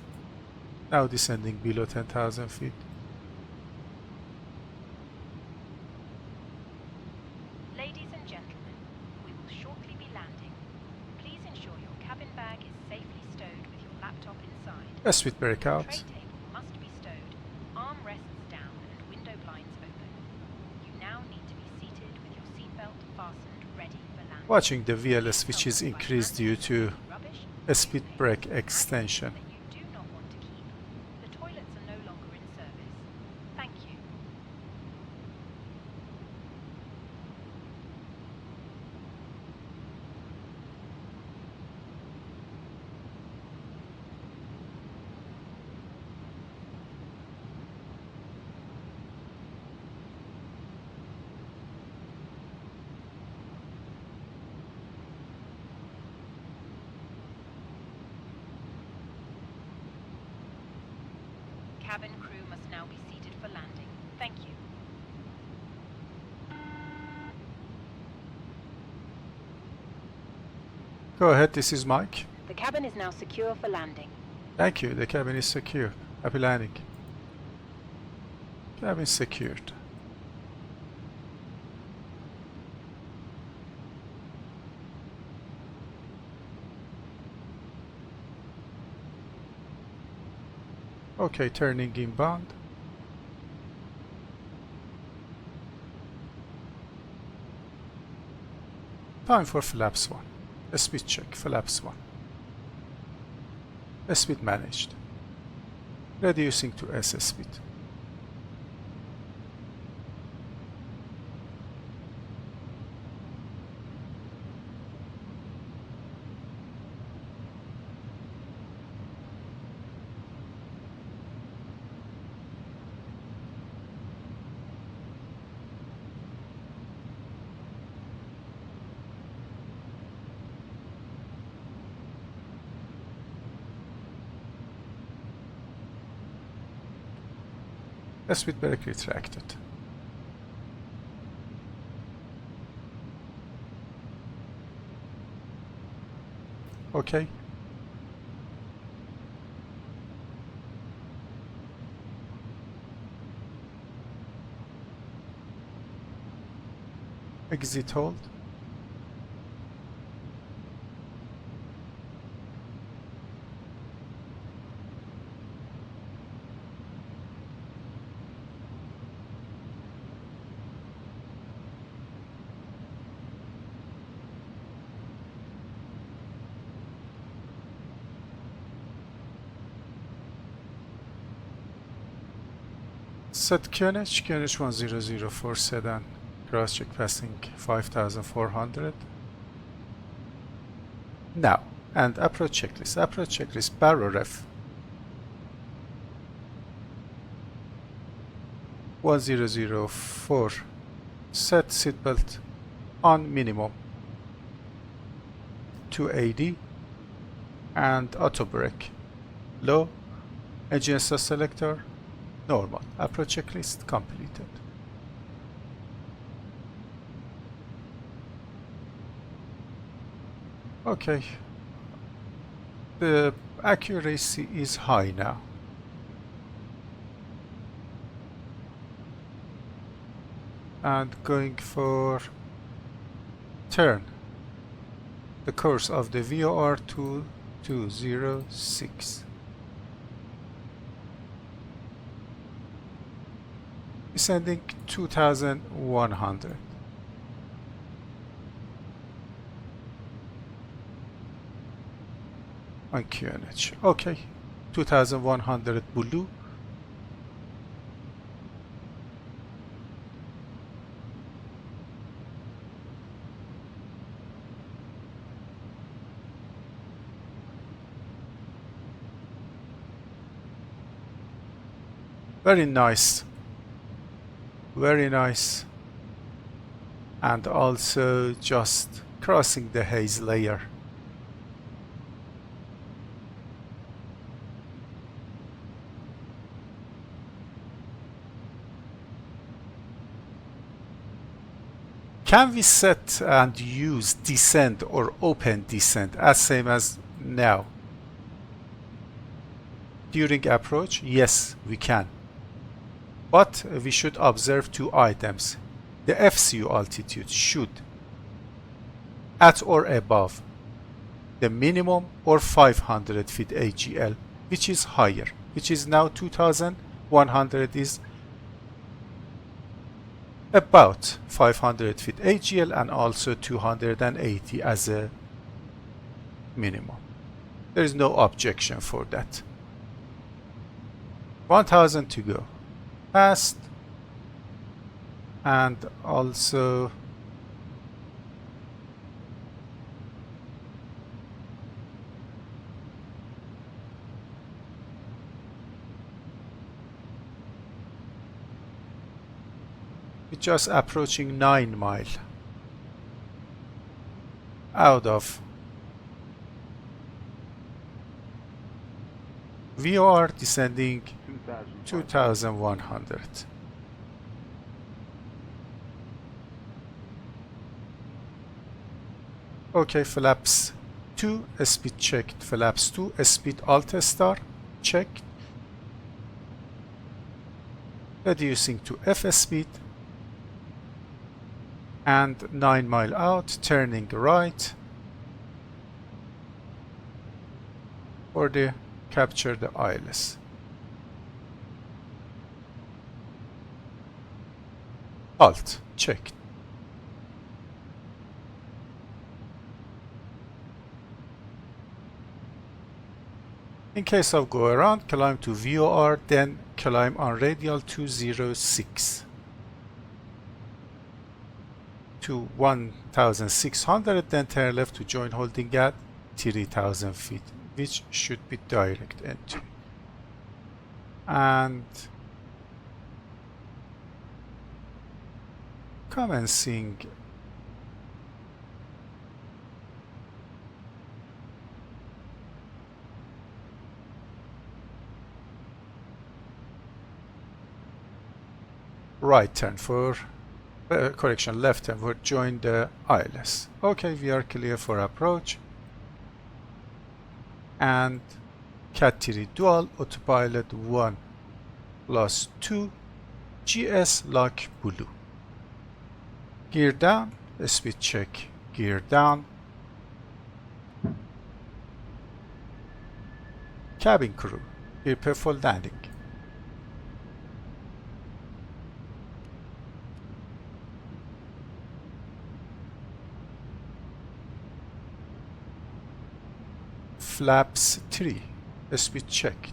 Now descending below 10,000 feet. Ladies and gentlemen, we will shortly be landing. Please ensure your cabin bag is safely stowed with your laptop inside. Speed breakout. Tray table must be stowed, armrests down and window blinds open. You now need to be seated with your seatbelt fastened, ready for landing. Watching the VLS, which is increased due to a speed brake extension. That you do not want to keep. The toilets are no longer in service. Thank you. Cabin crew must now be seated for landing. Thank you. Go ahead, this is Mike. The cabin is now secure for landing. Thank you, the cabin is secure. Happy landing. Cabin secured. Okay, turning inbound. Time for flaps 1. A speed check, flaps 1. A speed managed. Reducing to S speed. Speed brake retracted. Okay. Exit hold. Set QNH 1004 sedan. Cross check passing 5400. Now, and approach checklist. Approach checklist, barrel ref 1004. Set seatbelt on minimum 280 and auto brake low. Engine start selector normal. Approach checklist completed. Okay, the accuracy is high now. And going for turn the course of the VOR to 206. Descending 2100. On QNH. Okay, 2100 blue. Very nice. Very nice. And also just crossing the haze layer. Can we set and use descent or open descent as same as now? During approach, yes, we can. But we should observe two items. The FCU altitude should at or above the minimum or 500 feet AGL, which is higher, which is now 2100 is about 500 feet AGL and also 280 as a minimum. There is no objection for that. 1000 to go. Fast. And also we're just approaching 9 mile out of VOR, descending 2100. Okay, flaps 2 speed checked, flaps 2 speed alt star checked, reducing to F speed, and 9 mile out, turning right for the capture the ILS. Alt checked. In case of go around, climb to VOR, then climb on radial 206 to 1600, then turn left to join holding at 3000 feet, which should be direct entry. And commencing right turn for, correction, left turn for join the ILS. Okay, we are clear for approach. And Cat 3 dual autopilot 1 plus 2 GS lock blue. Gear down, speed check, gear down. Cabin crew, prepare for landing. Flaps 3, speed check,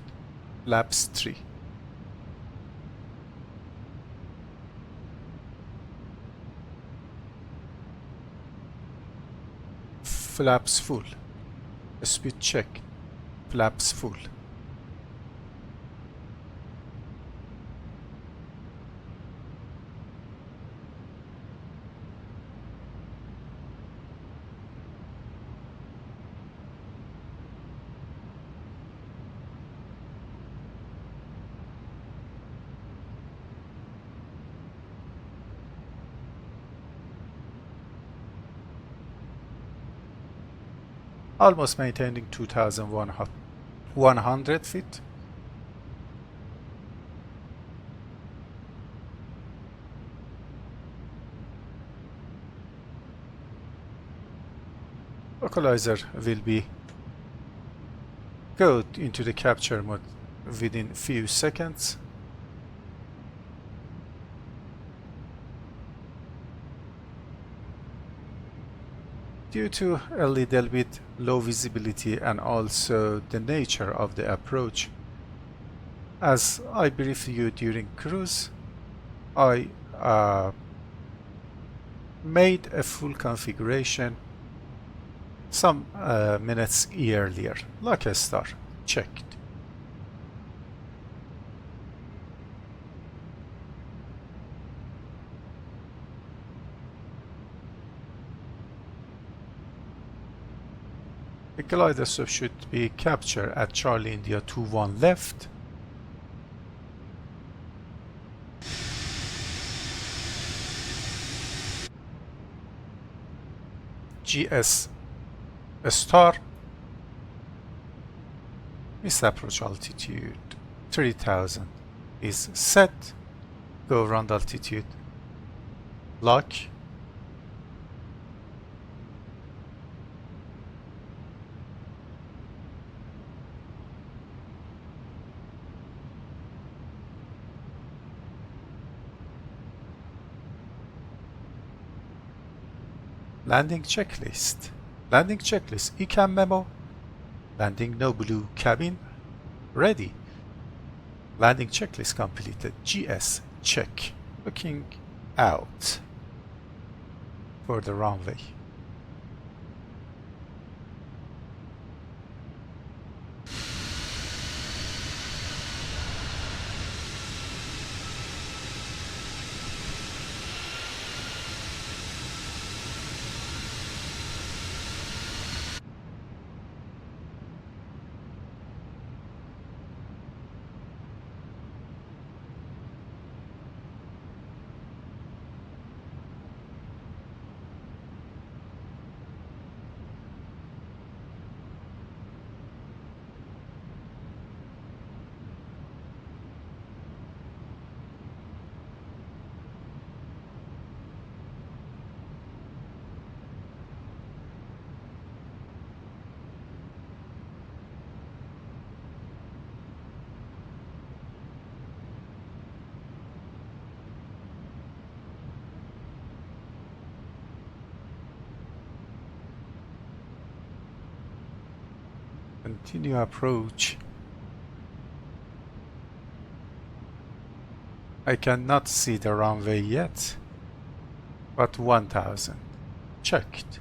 flaps 3. Flaps full, speed check, flaps full. Almost maintaining 2,100 feet. Localizer will be go into the capture mode within few seconds. Due to a little bit low visibility and also the nature of the approach, as I briefed you during cruise, I made a full configuration some minutes earlier, like a star, checked. The glider should be captured at Charlie India 21 left. GS STAR. Missed approach altitude 3000 is set. Go around altitude. Lock. Landing checklist. Landing checklist. ECAM memo. Landing no blue cabin. Ready. Landing checklist completed. GS check. Looking out for the runway. Continue approach. I cannot see the runway yet, but 1000 checked.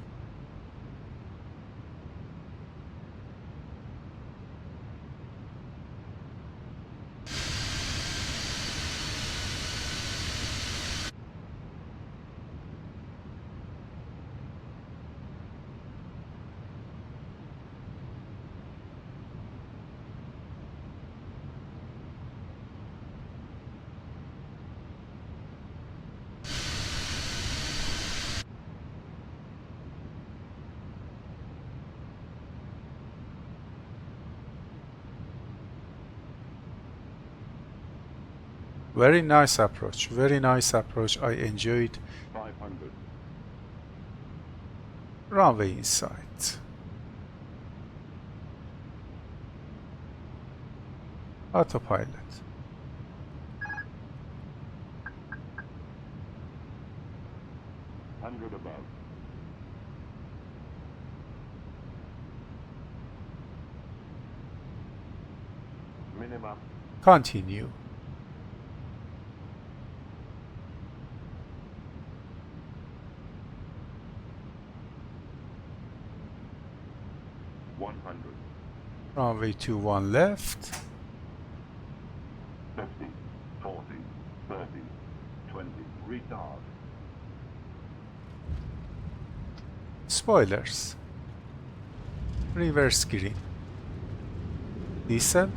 Very nice approach. Very nice approach. I enjoyed. 500. Runway in sight. Autopilot. Hundred above. Minimum. Continue. Runway 21 left. 50, 40, 30, 20. Retard. Spoilers. Reverse green. Diesel.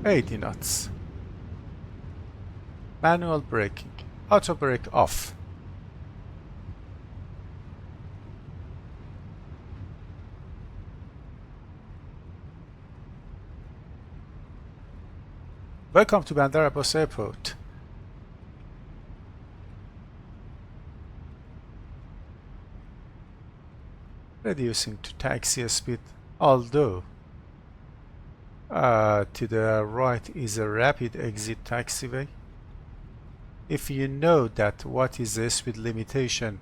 $80 knots. Manual braking. Auto brake off. Welcome to Bandar Abbas Airport. Reducing to taxi speed, although to the right is a rapid exit taxiway. If you know that what is the speed limitation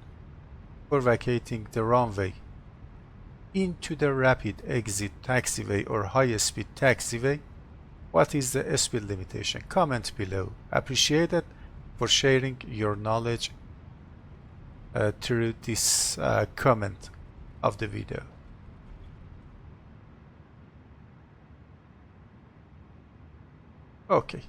for vacating the runway into the rapid exit taxiway or high speed taxiway, what is the speed limitation? Comment below. Appreciated for sharing your knowledge through this comment of the video. Okay.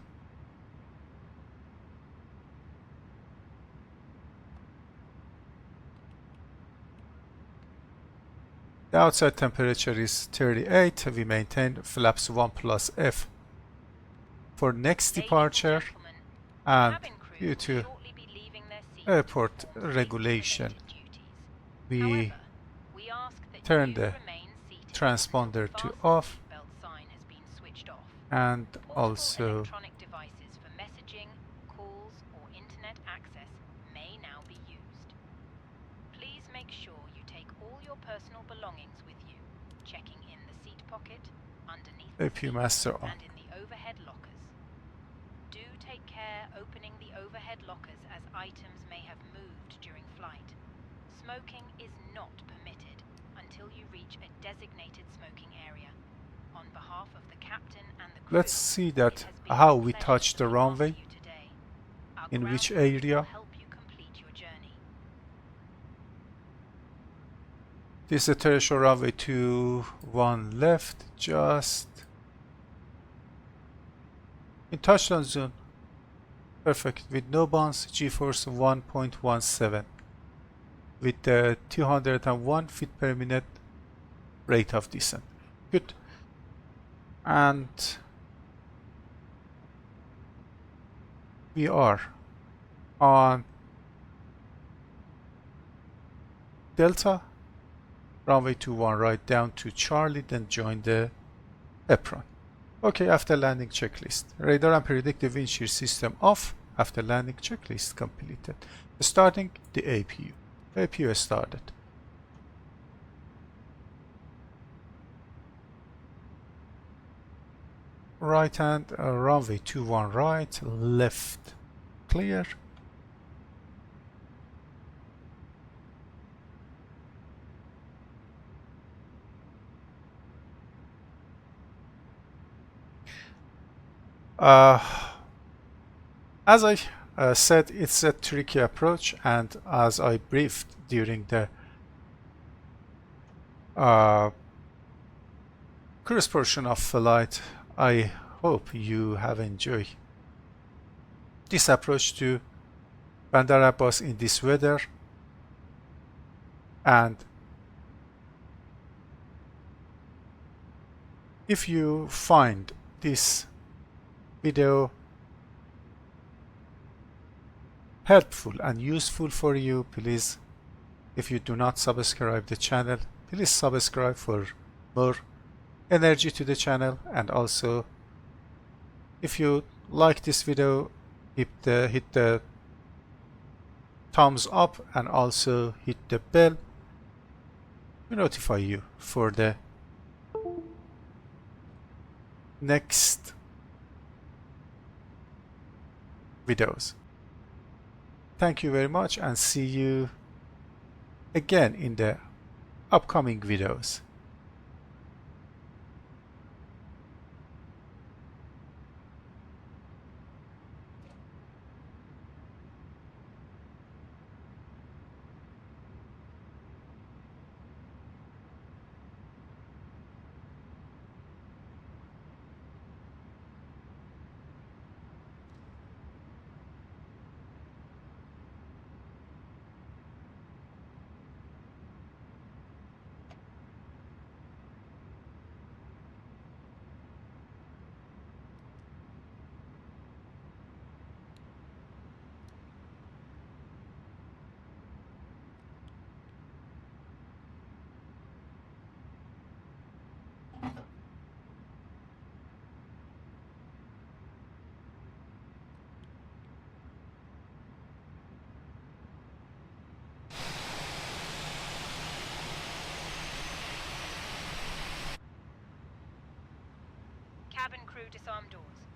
The outside temperature is 38. We maintain flaps 1 plus F for next departure, and due to airport regulation, we turn the transponder to off, and also APU master on. and in the overhead lockers. Do take care opening the overhead lockers as items may have moved during flight. Smoking is not permitted until you reach a designated smoking area. On behalf of the captain and the crew, Let's see that it has been how a we pleasure touch the to look after runway, you today. Our in ground which crew will area. help you complete your journey. This is the terrestrial runway 21 left, just in touchdown zone. Perfect. With no bounce, G-force 1.17 with the 201 feet per minute rate of descent. Good. And we are on Delta, runway 21 right down to Charlie, then join the apron. Okay, after landing checklist. Radar and predictive wind shear system off. After landing checklist completed. Starting the APU. APU started. Right hand, runway 21 right, left clear. As I said, it's a tricky approach, and as I briefed during the cruise portion of flight, I hope you have enjoyed this approach to Bandar Abbas in this weather. And if you find this video helpful and useful for you, please If you do not subscribe the channel, please subscribe for more energy to the channel. And also, if you like this video, hit the thumbs up and also hit the bell to notify you for the next videos. Thank you very much and see you again in the upcoming videos. Cabin crew disarm doors.